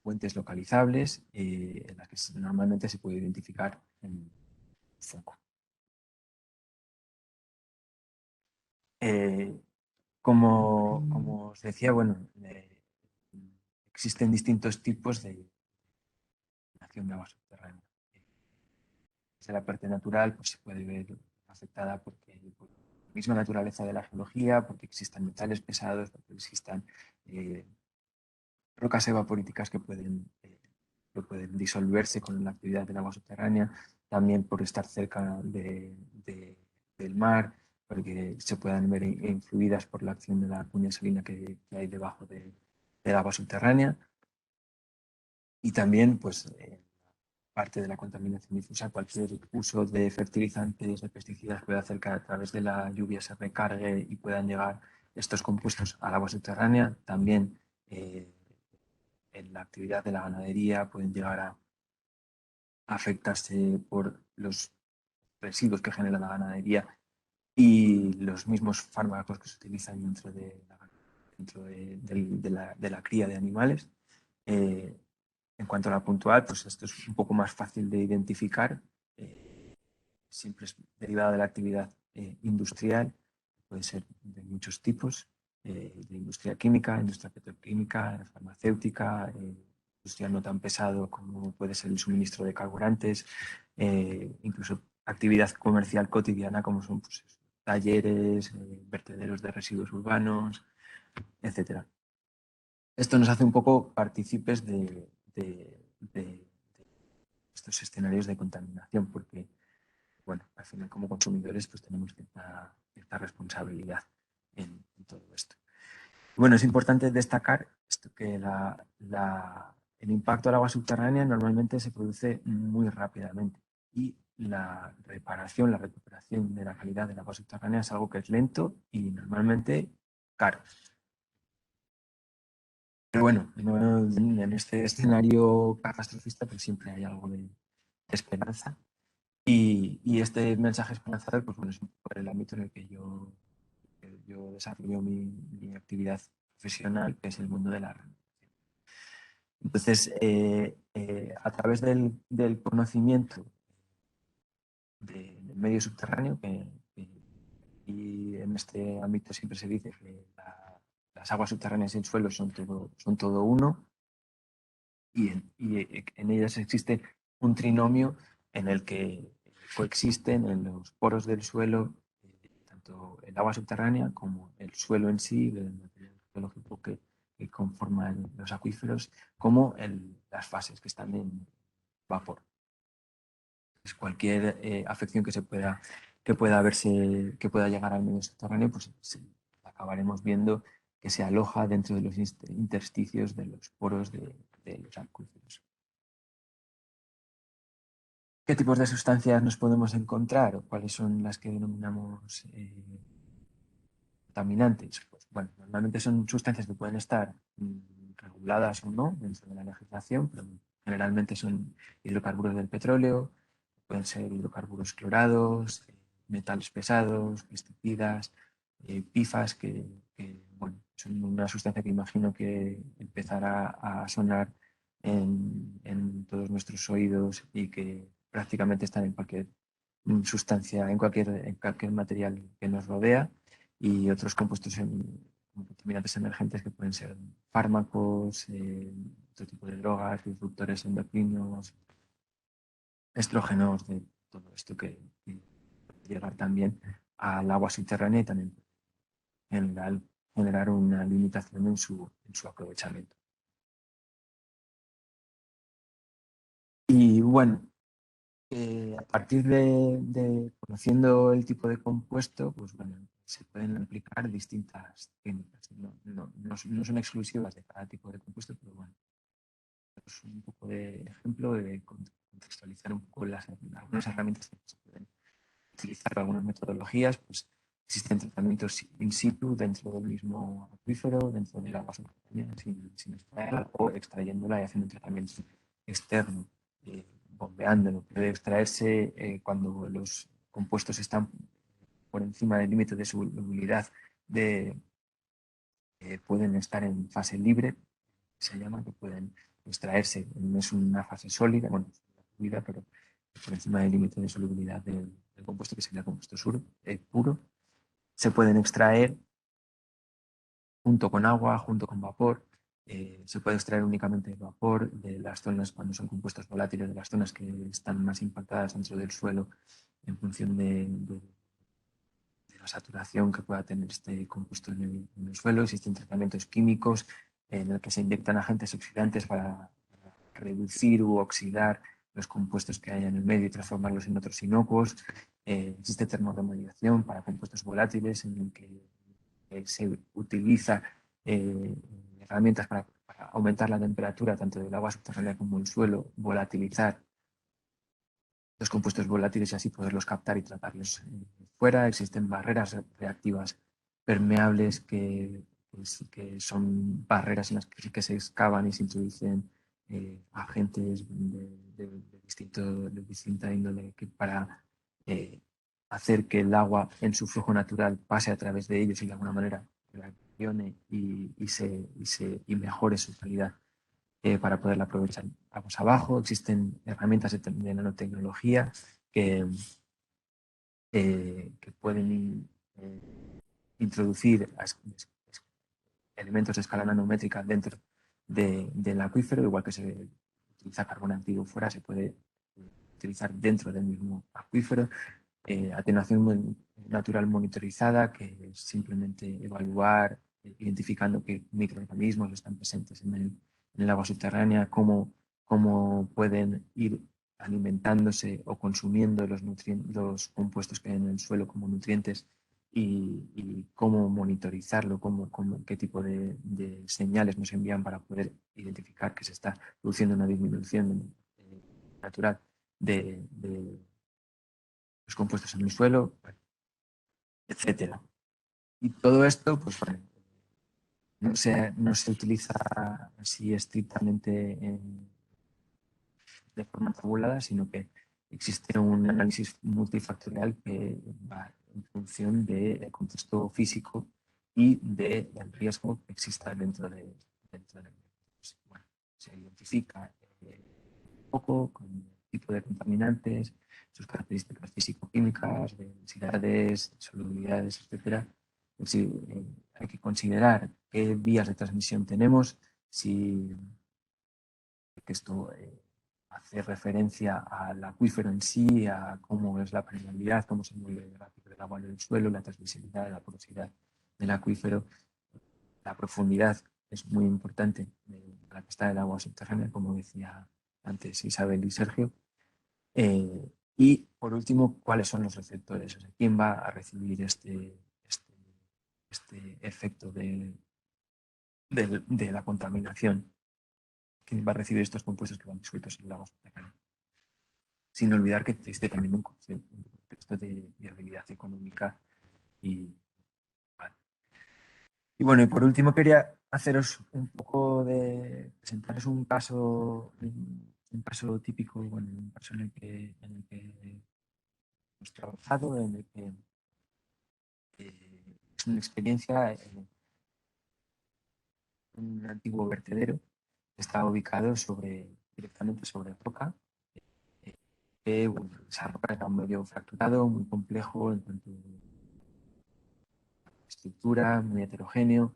fuentes localizables en las que normalmente se puede identificar un foco. Como os decía, bueno, existen distintos tipos de contaminación de agua subterránea. Desde la parte natural pues, se puede ver afectada por la misma naturaleza de la geología, porque existan metales pesados, porque existan rocas evaporíticas que pueden disolverse con la actividad del agua subterránea, también por estar cerca del mar, porque se puedan ver influidas por la acción de la cuña salina que hay debajo del agua subterránea. Y también, pues, parte de la contaminación difusa, cualquier uso de fertilizantes, de pesticidas puede hacer que a través de la lluvia se recargue y puedan llegar estos compuestos al agua subterránea. También en la actividad de la ganadería pueden llegar a afectarse por los residuos que genera la ganadería y los mismos fármacos que se utilizan de la cría de animales. En cuanto a la puntual, pues esto es un poco más fácil de identificar. Siempre es derivada de la actividad industrial, puede ser de muchos tipos, de industria química, industria petroquímica, farmacéutica, industria no tan pesado como puede ser el suministro de carburantes, incluso actividad comercial cotidiana como son pues, talleres, vertederos de residuos urbanos, etc. Esto nos hace un poco partícipes de estos escenarios de contaminación, porque bueno, al final como consumidores pues tenemos cierta responsabilidad en todo esto. Bueno, es importante destacar esto que el impacto al agua subterránea normalmente se produce muy rápidamente y la reparación, la recuperación de la calidad del agua subterránea es algo que es lento y normalmente caro. Pero bueno, en este escenario catastrofista pues siempre hay algo de esperanza. Y este mensaje esperanzador pues, bueno, es un poco el ámbito en el que yo desarrollo mi actividad profesional, que es el mundo de la renovación. Entonces, a través del conocimiento del medio subterráneo, y en este ámbito siempre se dice que las aguas subterráneas y el suelo son todo uno, y en ellas existe un trinomio en el que coexisten en los poros del suelo tanto el agua subterránea como el suelo en sí, el material geológico que conforma los acuíferos, como las fases que están en vapor. Pues cualquier afección que pueda llegar al medio subterráneo, pues acabaremos viendo que se aloja dentro de los intersticios de los poros de los acuíferos. ¿Qué tipos de sustancias nos podemos encontrar o cuáles son las que denominamos contaminantes? Pues, bueno, normalmente son sustancias que pueden estar reguladas o no dentro de la legislación, pero generalmente son hidrocarburos del petróleo, pueden ser hidrocarburos clorados, metales pesados, pesticidas, PFAS, bueno, son una sustancia que imagino que empezará a sonar en todos nuestros oídos y que prácticamente están en cualquier sustancia, en cualquier material que nos rodea, y otros compuestos contaminantes emergentes que pueden ser fármacos, otro tipo de drogas, disruptores endocrinos, estrógenos, de todo esto que puede llegar también al agua subterránea y también en general generar una limitación en su aprovechamiento. bueno, a partir de conociendo el tipo de compuesto, pues bueno, se pueden aplicar distintas técnicas. No son exclusivas de cada tipo de compuesto, pero bueno, es un poco de ejemplo de contextualizar un poco algunas herramientas que se pueden utilizar, algunas metodologías. Pues existen tratamientos in situ dentro del mismo acuífero, dentro del agua subterránea, sin extraerla, o extrayéndola y haciendo un tratamiento externo, bombeándolo. Puede extraerse cuando los compuestos están por encima del límite de solubilidad, pueden estar en fase libre, se llama, que pueden extraerse. No es una fase sólida, bueno, fluida, pero por encima del límite de solubilidad del compuesto, que sería compuesto puro. Se pueden extraer junto con agua, junto con vapor. Se puede extraer únicamente el vapor de las zonas, cuando son compuestos volátiles, de las zonas que están más impactadas dentro del suelo, en función de la saturación que pueda tener este compuesto en el suelo. Existen tratamientos químicos en el que se inyectan agentes oxidantes para reducir u oxidar los compuestos que hay en el medio y transformarlos en otros inocuos. Existe termorremediación para compuestos volátiles, en el que se utiliza herramientas para aumentar la temperatura tanto del agua subterránea como del suelo, volatilizar los compuestos volátiles y así poderlos captar y tratarlos fuera. Existen barreras reactivas permeables que son barreras en las que se excavan y se introducen agentes de distinta índole para hacer que el agua en su flujo natural pase a través de ellos y de alguna manera reaccione y mejore su calidad. Para poderla aprovechar. Vamos abajo, existen herramientas de nanotecnología que pueden introducir elementos de escala nanométrica dentro del acuífero, igual que se utiliza carbón activo fuera, se puede utilizar dentro del mismo acuífero. Atenuación natural monitorizada, que es simplemente evaluar, identificando qué microorganismos están presentes en el agua subterránea, cómo pueden ir alimentándose o consumiendo los compuestos que hay en el suelo como nutrientes, y cómo monitorizarlo, qué tipo de señales nos envían para poder identificar que se está produciendo una disminución natural de los compuestos en el suelo, etcétera. Y todo esto, pues bueno, no se utiliza así estrictamente de forma tabulada, sino que existe un análisis multifactorial que va en función del contexto físico y del riesgo que exista dentro de pues, bueno, se identifica un poco con el tipo de contaminantes, sus características físico-químicas, densidades, solubilidades, etcétera. Es decir, hay que considerar qué vías de transmisión tenemos, si que esto hace referencia al acuífero en sí, a cómo es la permeabilidad, cómo se mueve rápido el agua en el suelo, la transmisibilidad, la porosidad del acuífero. La profundidad es muy importante la que está del agua subterránea, como decía antes Isabel y Sergio. Y por último, ¿cuáles son los receptores? O sea, ¿quién va a recibir este efecto de la contaminación? ¿Quién va a recibir estos compuestos que van disueltos en el agua subterránea? Sin olvidar que existe también un contexto de viabilidad económica. Y bueno, y por último quería haceros presentaros un caso típico, bueno, un caso en el que hemos trabajado, en el que es una experiencia en un antiguo vertedero que está ubicado directamente sobre roca. Bueno, esa roca era un medio fracturado, muy complejo en cuanto a estructura, muy heterogéneo,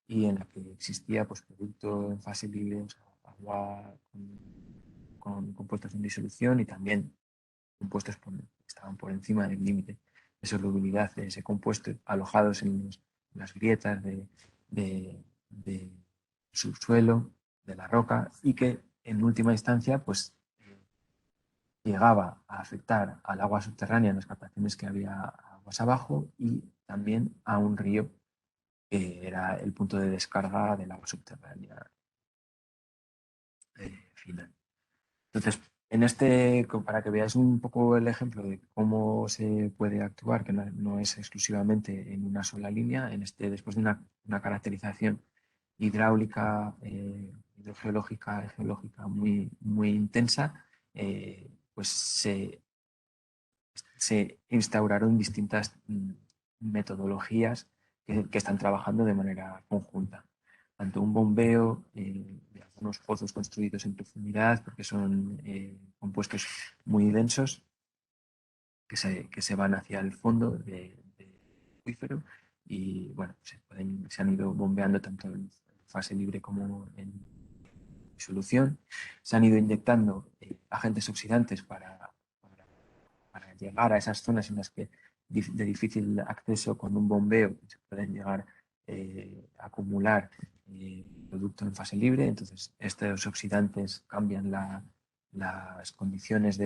y en la que existía pues, producto en fase libre, o sea, agua con compuestos en disolución y también compuestos que estaban por encima del límite de solubilidad de ese compuesto, alojados en las grietas de subsuelo de la roca, y que en última instancia pues llegaba a afectar al agua subterránea en las captaciones que había aguas abajo y también a un río que era el punto de descarga del agua subterránea final. Entonces, para que veáis un poco el ejemplo de cómo se puede actuar, que no es exclusivamente en una sola línea, después de una caracterización hidráulica, hidrogeológica, geológica muy intensa, pues se instauraron distintas metodologías que están trabajando de manera conjunta. Tanto un bombeo de algunos pozos construidos en profundidad, porque son compuestos muy densos que se van hacia el fondo del acuífero y bueno, se han ido bombeando tanto en fase libre como en disolución. Se han ido inyectando agentes oxidantes para llegar a esas zonas en las que de difícil acceso con un bombeo se pueden llegar a acumular producto en fase libre. Entonces, estos oxidantes cambian las condiciones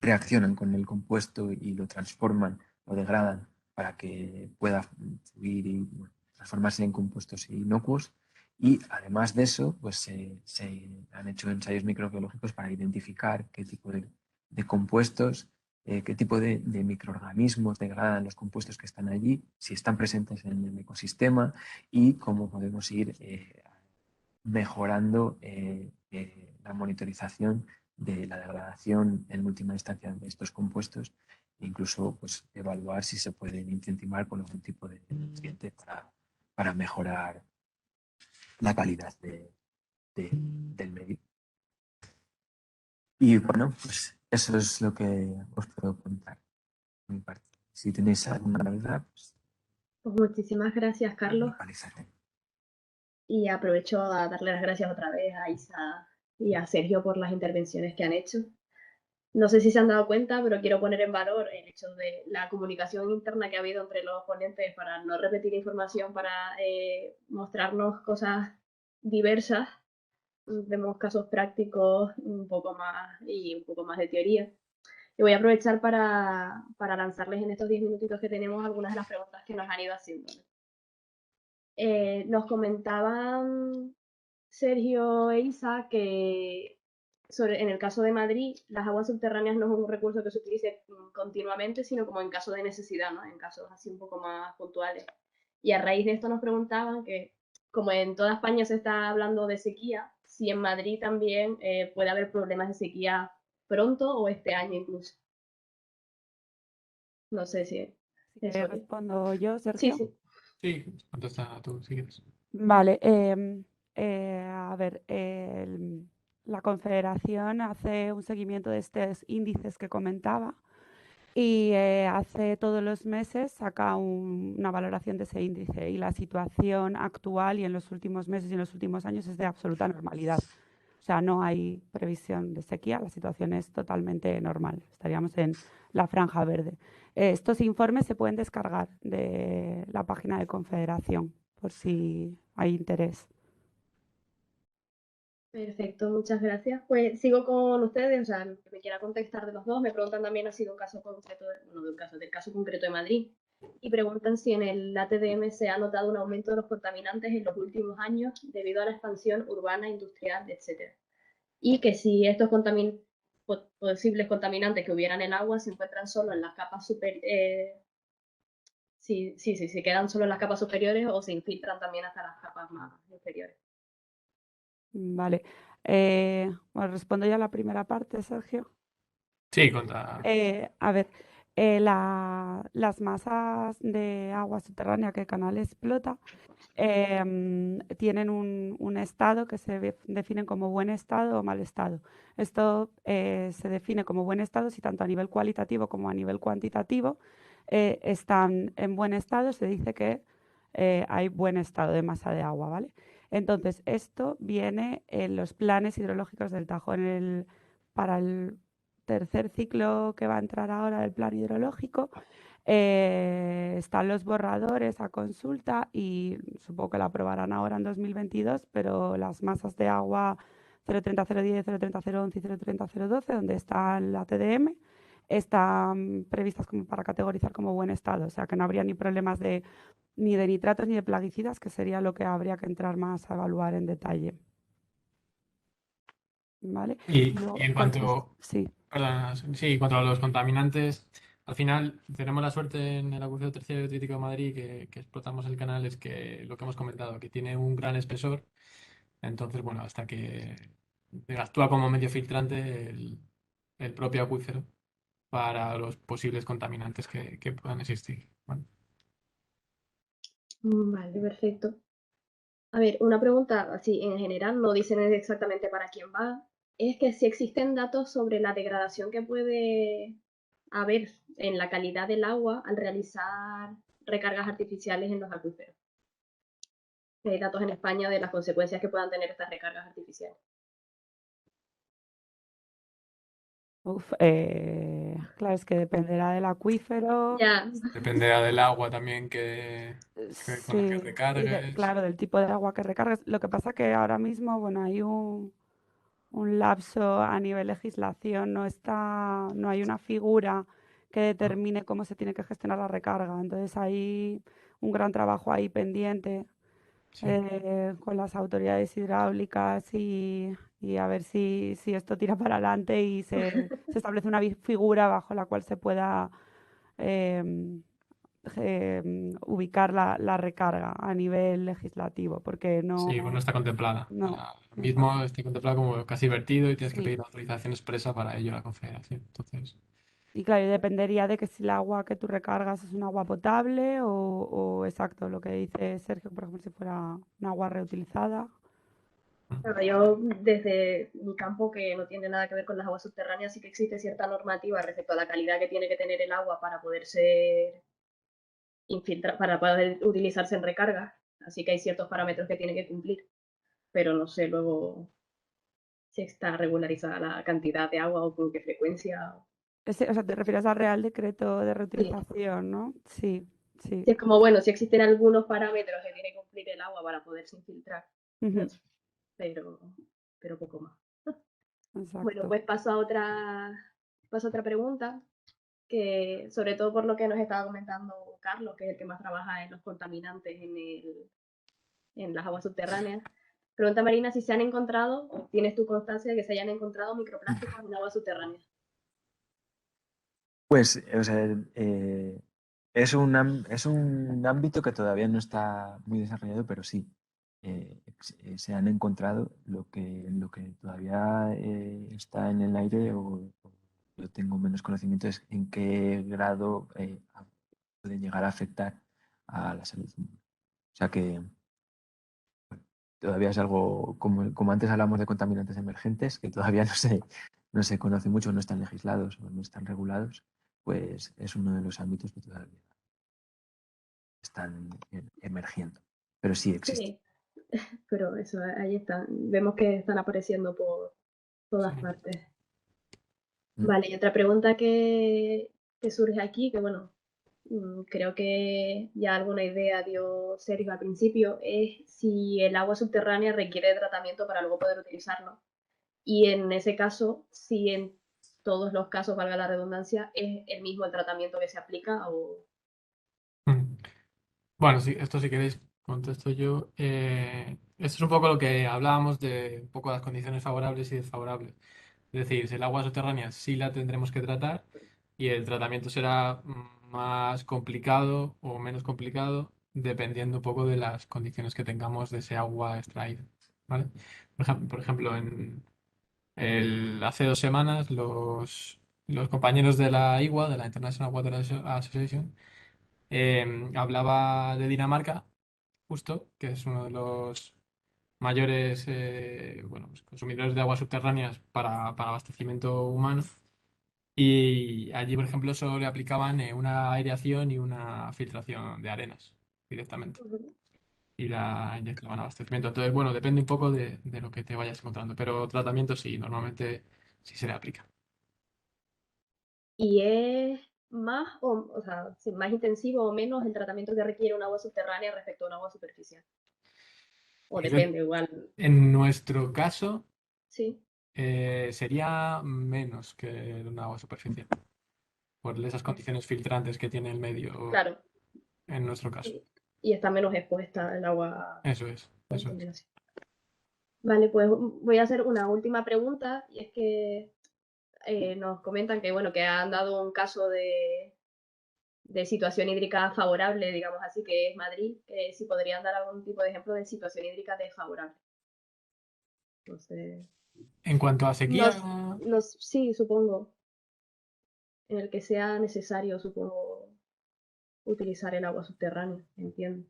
reaccionan con el compuesto y lo transforman, lo degradan para que pueda fluir y transformarse en compuestos inocuos. Y además de eso, pues se han hecho ensayos microbiológicos para identificar qué tipo de compuestos, qué tipo de microorganismos degradan los compuestos que están allí, si están presentes en el ecosistema y cómo podemos ir mejorando la monitorización de la degradación en última instancia de estos compuestos e incluso pues, evaluar si se pueden incentivar con algún tipo de nutriente para mejorar la calidad del medio. Y bueno, pues eso es lo que os puedo contar por mi parte. Si tenéis alguna duda, Pues muchísimas gracias, Carlos. localizaré. Y aprovecho a darle las gracias otra vez a Isa y a Sergio por las intervenciones que han hecho. No sé si se han dado cuenta, pero quiero poner en valor el hecho de la comunicación interna que ha habido entre los ponentes para no repetir información, para mostrarnos cosas diversas. Vemos casos prácticos un poco más y un poco más de teoría. Y voy a aprovechar para lanzarles en estos 10 minutitos que tenemos algunas de las preguntas que nos han ido haciendo. Nos comentaban Sergio e Isa que en el caso de Madrid, las aguas subterráneas no es un recurso que se utilice continuamente, sino como en caso de necesidad, ¿no? En casos así un poco más puntuales. Y a raíz de esto nos preguntaban que, como en toda España se está hablando de sequía, si en Madrid también puede haber problemas de sequía pronto o este año incluso. No sé si eso. Respondo yo, Sí, Sergio. sí. Sí, contesta tú si quieres. Vale, a ver, la Confederación hace un seguimiento de estos índices que comentaba y hace todos los meses saca una valoración de ese índice y la situación actual y en los últimos meses y en los últimos años es de absoluta normalidad. O sea, no hay previsión de sequía, la situación es totalmente normal, estaríamos en la franja verde. Estos informes se pueden descargar de la página de Confederación por si hay interés. Perfecto, muchas gracias. Pues sigo con ustedes, o sea, el que me quiera contestar de los dos, me preguntan también ha sido un caso concreto, del caso concreto de Madrid, y preguntan si en el ATDM se ha notado un aumento de los contaminantes en los últimos años debido a la expansión urbana, industrial, etc. Y que si estos posibles contaminantes que hubieran en el agua se encuentran solo en las capas superiores, si se quedan solo en las capas superiores o se infiltran también hasta las capas más inferiores. Vale. Bueno, respondo ya a la primera parte, Sergio. Sí, contra. A ver, las masas de agua subterránea que el canal explota tienen un estado que se define como buen estado o mal estado. Esto se define como buen estado si tanto a nivel cualitativo como a nivel cuantitativo están en buen estado, se dice que hay buen estado de masa de agua, ¿vale? Entonces, esto viene en los planes hidrológicos del Tajo. Para el tercer ciclo que va a entrar ahora del plan hidrológico, están los borradores a consulta y supongo que la aprobarán ahora en 2022, pero las masas de agua 030, 010, 030, 011 y 030, 012, donde está la TDM, están previstas como para categorizar como buen estado, o sea que no habría ni problemas ni de nitratos ni de plaguicidas, que sería lo que habría que entrar más a evaluar en detalle. ¿Vale? Y Luego, en cuanto, sí. perdona, sí, en cuanto a los contaminantes, al final tenemos la suerte en el acuífero terciario crítico de Madrid que explotamos el canal, es que lo que hemos comentado, que tiene un gran espesor, entonces, bueno, hasta que actúa como medio filtrante el propio acuífero para los posibles contaminantes que puedan existir. Bueno, Vale, perfecto. A ver, una pregunta así en general, no dicen exactamente para quién va, es que si existen datos sobre la degradación que puede haber en la calidad del agua al realizar recargas artificiales en los acuíferos. Si hay datos en España de las consecuencias que puedan tener estas recargas artificiales. Claro, es que dependerá del acuífero, Ya, dependerá del agua también con la que sí, recargues. claro, del tipo de agua que recargues. Lo que pasa que ahora mismo, bueno, hay un lapso a nivel legislación, no hay una figura que determine cómo se tiene que gestionar la recarga. Entonces hay un gran trabajo ahí pendiente Sí. con las autoridades hidráulicas y a ver si esto tira para adelante y se establece una figura bajo la cual se pueda em, ubicar la recarga a nivel legislativo, porque Sí, pues no está contemplada. no, Ahora mismo exacto. está contemplada como casi vertido y tienes que Sí. pedir autorización expresa para ello a la Confederación. Entonces, Y claro, y dependería de que si el agua que tú recargas es un agua potable o exacto, lo que dice Sergio, por ejemplo, si fuera un agua reutilizada. claro, yo desde mi campo, que no tiene nada que ver con las aguas subterráneas, sí que existe cierta normativa respecto a la calidad que tiene que tener el agua para poder ser para poder utilizarse en recarga. Así que hay ciertos parámetros que tiene que cumplir, pero no sé luego si está regularizada la cantidad de agua o con qué frecuencia. O sea, te refieres al Real Decreto de Sí. Reutilización, ¿no? Sí, sí. Sí, es como, bueno, si existen algunos parámetros que tiene que cumplir el agua para poderse infiltrar, Ujú, pero, pero poco más. Bueno, exacto. pues paso a otra pregunta, que sobre todo por lo que nos estaba comentando Carlos, que es el que más trabaja en los contaminantes en las aguas subterráneas. Pregunta Marina si se han encontrado, o tienes tu constancia de que se hayan encontrado microplásticos en aguas subterráneas. Pues, o sea, es un ámbito que todavía no está muy desarrollado, pero sí, se han encontrado lo que todavía está en el aire o yo tengo menos conocimiento es en qué grado puede llegar a afectar a la salud humana. O sea que todavía es algo, como antes hablamos de contaminantes emergentes, que todavía no se conoce mucho, no están legislados o no están regulados, pues es uno de los ámbitos que todavía están emergiendo. Pero sí existe. Sí, pero eso, ahí están. Vemos que están apareciendo por sí. todas partes. Mm. Vale, y otra pregunta que surge aquí, que bueno, creo que ya alguna idea dio Sergio al principio, es si el agua subterránea requiere de tratamiento para luego poder utilizarlo. Y en ese caso, si en todos los casos, valga la redundancia, es el mismo el tratamiento que se aplica o... Mm. Bueno, sí, esto si queréis contesto yo. Esto es un poco lo que hablábamos de un poco las condiciones favorables y desfavorables. Es decir, si el agua subterránea sí la tendremos que tratar y el tratamiento será más complicado o menos complicado dependiendo un poco de las condiciones que tengamos de ese agua extraída. ¿Vale? Por ejemplo, hace 2 semanas los compañeros de la IWA, de la International Water Association, hablaba de Dinamarca, justo, que es uno de los mayores bueno, pues, consumidores de aguas subterráneas para abastecimiento humano. Y allí, por ejemplo, solo le aplicaban una aireación y una filtración de arenas directamente. Y la inyectaban a abastecimiento. Entonces, bueno, depende un poco de lo que te vayas encontrando. Pero tratamiento sí, normalmente sí se le aplica. Y es más o sea, sí, más intensivo o menos el tratamiento que requiere un agua subterránea respecto a un agua superficial. O Pues depende, igual. en nuestro caso, sí, sería menos que un agua superficial, por esas condiciones filtrantes que tiene el medio claro. en nuestro caso. Y está menos expuesta el agua a Eso es. contaminación. Vale, pues voy a hacer una última pregunta y es que nos comentan que, bueno, que han dado un caso de situación hídrica favorable, digamos así, que es Madrid, si podrían dar algún tipo de ejemplo de situación hídrica desfavorable. No sé. En cuanto a sequía, Sí, supongo. En el que sea necesario, supongo, utilizar el agua subterránea, entiendo.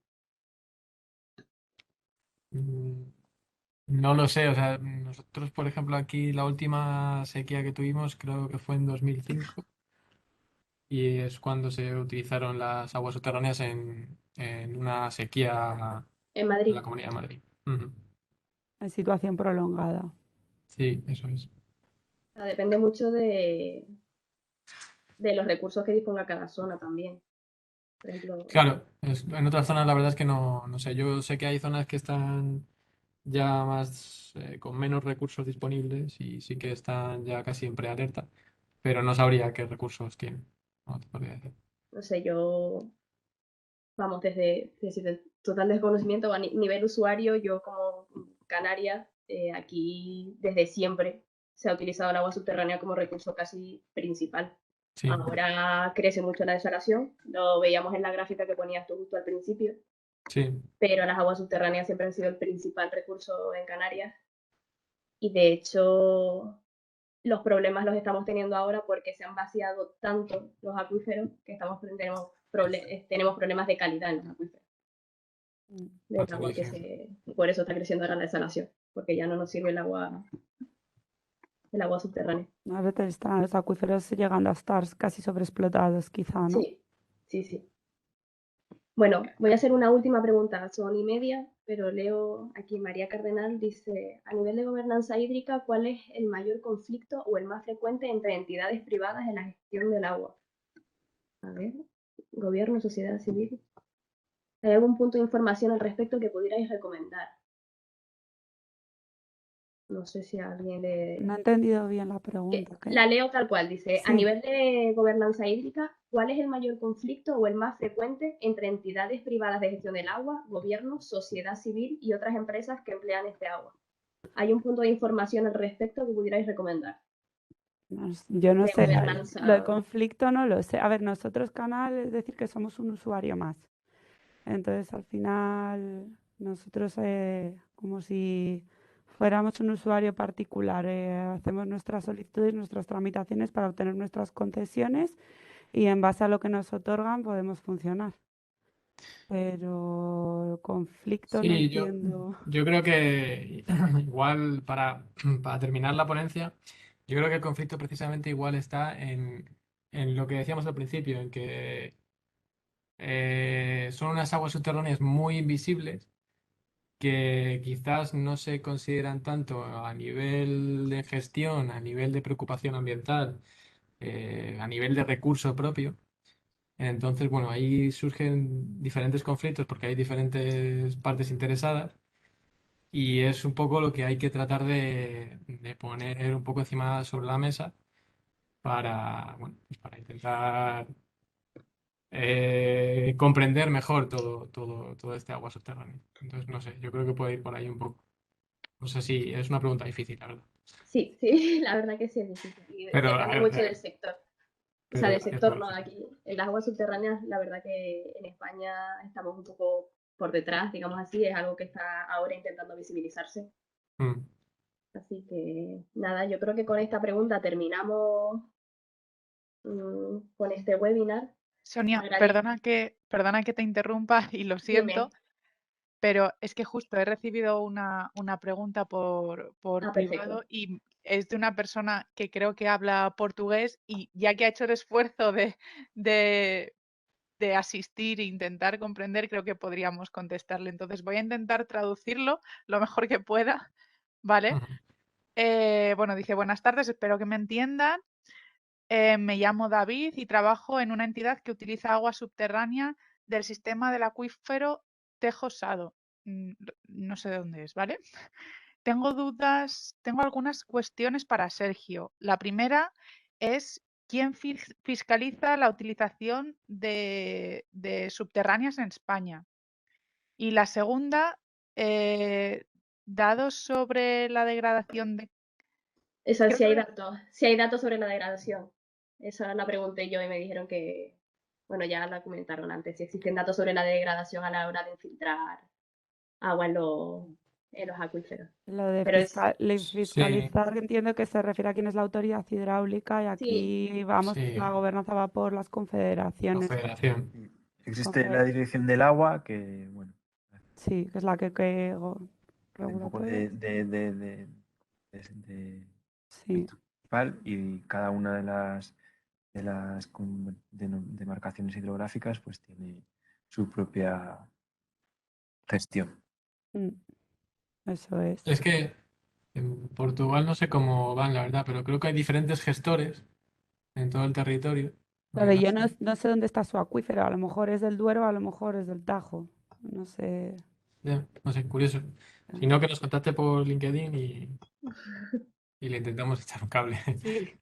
mm, no lo sé. O sea, nosotros, por ejemplo, aquí la última sequía que tuvimos creo que fue en 2005 y es cuando se utilizaron las aguas subterráneas en una sequía En en la Madrid. Comunidad de Madrid. Ujú. En situación prolongada. Sí, eso es. O sea, depende mucho de los recursos que disponga cada zona también. Por ejemplo, Claro, en otras zonas la verdad es que no sé. Yo sé que hay zonas que están ya más con menos recursos disponibles y sí que están ya casi en prealerta, pero no sabría qué recursos tienen. No te podría decir. no sé, yo, vamos, desde total desconocimiento a nivel usuario, yo como Canarias, aquí desde siempre se ha utilizado el agua subterránea como recurso casi principal. Sí, Ahora crece mucho la desalación, lo veíamos en la gráfica que ponías tú justo al principio, sí, pero las aguas subterráneas siempre han sido el principal recurso en Canarias y de hecho los problemas los estamos teniendo ahora porque se han vaciado tanto los acuíferos que tenemos problemas de calidad en los acuíferos del agua por eso está creciendo ahora la desalación, porque ya no nos sirve el agua subterránea. A veces están los acuíferos llegando a estar casi sobreexplotados, quizá, ¿no? Sí, sí, sí. Bueno, voy a hacer una última pregunta, son y media, pero leo aquí María Cardenal dice, a nivel de gobernanza hídrica, ¿cuál es el mayor conflicto o el más frecuente entre entidades privadas en la gestión del agua? A ver, gobierno, sociedad civil. ¿Hay algún punto de información al respecto que pudierais recomendar? No sé si a alguien le... No he entendido bien la pregunta. ¿Qué? La leo tal cual, dice, a Sí. nivel de gobernanza hídrica, ¿cuál es el mayor conflicto o el más frecuente entre entidades privadas de gestión del agua, gobierno, sociedad civil y otras empresas que emplean este agua? ¿Hay un punto de información al respecto que pudierais recomendar? Yo no De sé, gobernanza. lo de conflicto no lo sé. A ver, nosotros Canal es decir que somos un usuario más. Entonces, al final, nosotros como si fuéramos un usuario particular, hacemos nuestras solicitudes, nuestras tramitaciones para obtener nuestras concesiones y en base a lo que nos otorgan podemos funcionar. Pero conflicto no sí, yo, entiendo. yo creo que igual para terminar la ponencia, yo creo que el conflicto precisamente igual está en lo que decíamos al principio, en que son unas aguas subterráneas muy invisibles que quizás no se consideran tanto a nivel de gestión, a nivel de preocupación ambiental, a nivel de recurso propio. Entonces, bueno, ahí surgen diferentes conflictos porque hay diferentes partes interesadas y es un poco lo que hay que tratar de poner un poco encima sobre la mesa para, bueno, pues para intentar comprender mejor todo este agua subterránea. Entonces, no sé, yo creo que puede ir por ahí un poco. No sé si es una pregunta difícil, la verdad. Sí, sí, la verdad que sí es difícil. Y Pero, depende mucho del sector. O sea, pero del gracias sector, por ¿no? hacerlo. Aquí, en las aguas subterráneas, la verdad que en España estamos un poco por detrás, digamos así, es algo que está ahora intentando visibilizarse. Mm. Así que nada, yo creo que con esta pregunta terminamos con este webinar. Sonia, perdona que te interrumpa y lo siento, Dime. pero es que justo he recibido una pregunta por privado Perfecto. y es de una persona que creo que habla portugués y ya que ha hecho el esfuerzo de asistir e intentar comprender, creo que podríamos contestarle. Entonces voy a intentar traducirlo lo mejor que pueda, ¿vale? Ujú. Bueno, dice, buenas tardes, espero que me entiendan. Me llamo David y trabajo en una entidad que utiliza agua subterránea del sistema del acuífero Tejo Sado. No sé de dónde es, ¿vale? tengo dudas, tengo algunas cuestiones para Sergio. La primera es, ¿quién fiscaliza la utilización de subterráneas en España? Y la segunda, dados sobre la degradación de... Eso, Creo si hay que- datos sobre la degradación. Esa la pregunté yo y me dijeron que, bueno, ya la comentaron antes, si existen datos sobre la degradación a la hora de infiltrar agua en los acuíferos. Lo de Pero Sí, fiscalizar, entiendo que se refiere a quién es la autoridad hidráulica y sí, aquí vamos, sí, la gobernanza va por las confederaciones. Confederación. Y existe la Dirección del Agua que, bueno, Sí, que es la que hace un regula poco todo. de Sí. municipal, y cada una de las demarcaciones hidrográficas pues tiene su propia gestión. Mm, Eso es. Es que en Portugal no sé cómo van, la verdad, pero creo que hay diferentes gestores en todo el territorio. Claro, No yo sé. no sé dónde está su acuífero, a lo mejor es del Duero, a lo mejor es del Tajo. No sé. Ya, no sé, curioso. Si no, que nos contacte por LinkedIn y le intentamos echar un cable. Sí.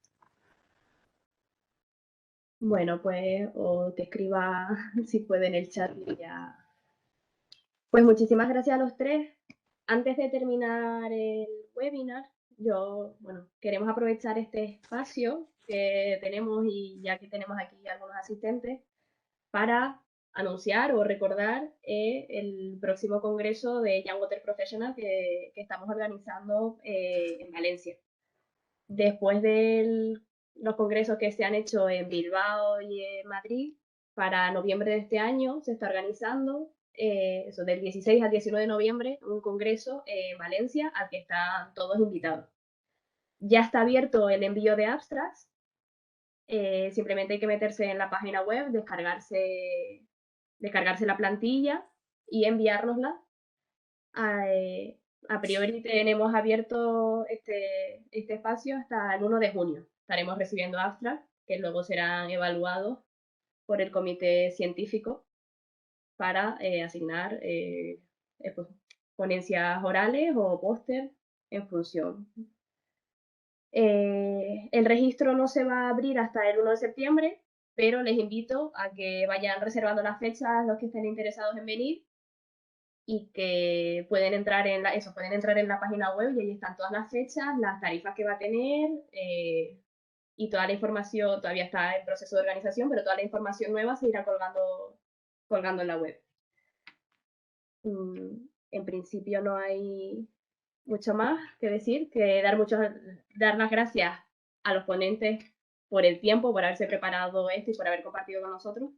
bueno, pues, o que escriba si puede en el chat y ya. Pues muchísimas gracias a los tres. Antes de terminar el webinar, queremos aprovechar este espacio que tenemos y ya que tenemos aquí algunos asistentes para anunciar o recordar el próximo congreso de Young Water Professional que estamos organizando en Valencia. Después de los congresos que se han hecho en Bilbao y en Madrid, para noviembre de este año se está organizando, eso, del 16 al 19 de noviembre, un congreso en Valencia al que están todos invitados. Ya está abierto el envío de abstracts, simplemente hay que meterse en la página web, descargarse la plantilla y enviárnosla. A priori tenemos abierto este espacio hasta el 1 de junio. Estaremos recibiendo abstracts que luego serán evaluados por el comité científico para asignar pues, ponencias orales o póster en función. El registro no se va a abrir hasta el 1 de septiembre, pero les invito a que vayan reservando las fechas los que estén interesados en venir y que pueden entrar en la página web y ahí están todas las fechas, las tarifas que va a tener y toda la información. Todavía está en proceso de organización, pero toda la información nueva se irá colgando en la web. En principio no hay mucho más que decir, que dar las gracias a los ponentes por el tiempo, por haberse preparado esto y por haber compartido con nosotros,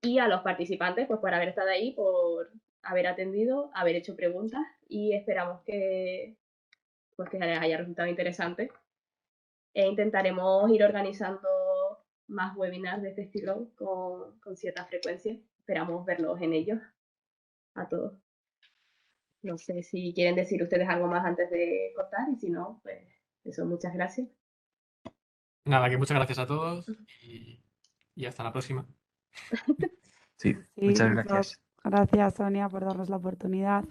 y a los participantes pues por haber estado ahí, por haber atendido, haber hecho preguntas, y esperamos que les haya resultado interesante, e intentaremos ir organizando más webinars de este estilo con cierta frecuencia. Esperamos verlos en ellos a todos. No sé si quieren decir ustedes algo más antes de cortar, y si no, pues eso, muchas gracias. Nada, que muchas gracias a todos y hasta la próxima. Sí, Sí, muchas muchas gracias. gracias, Sonia, por darnos la oportunidad.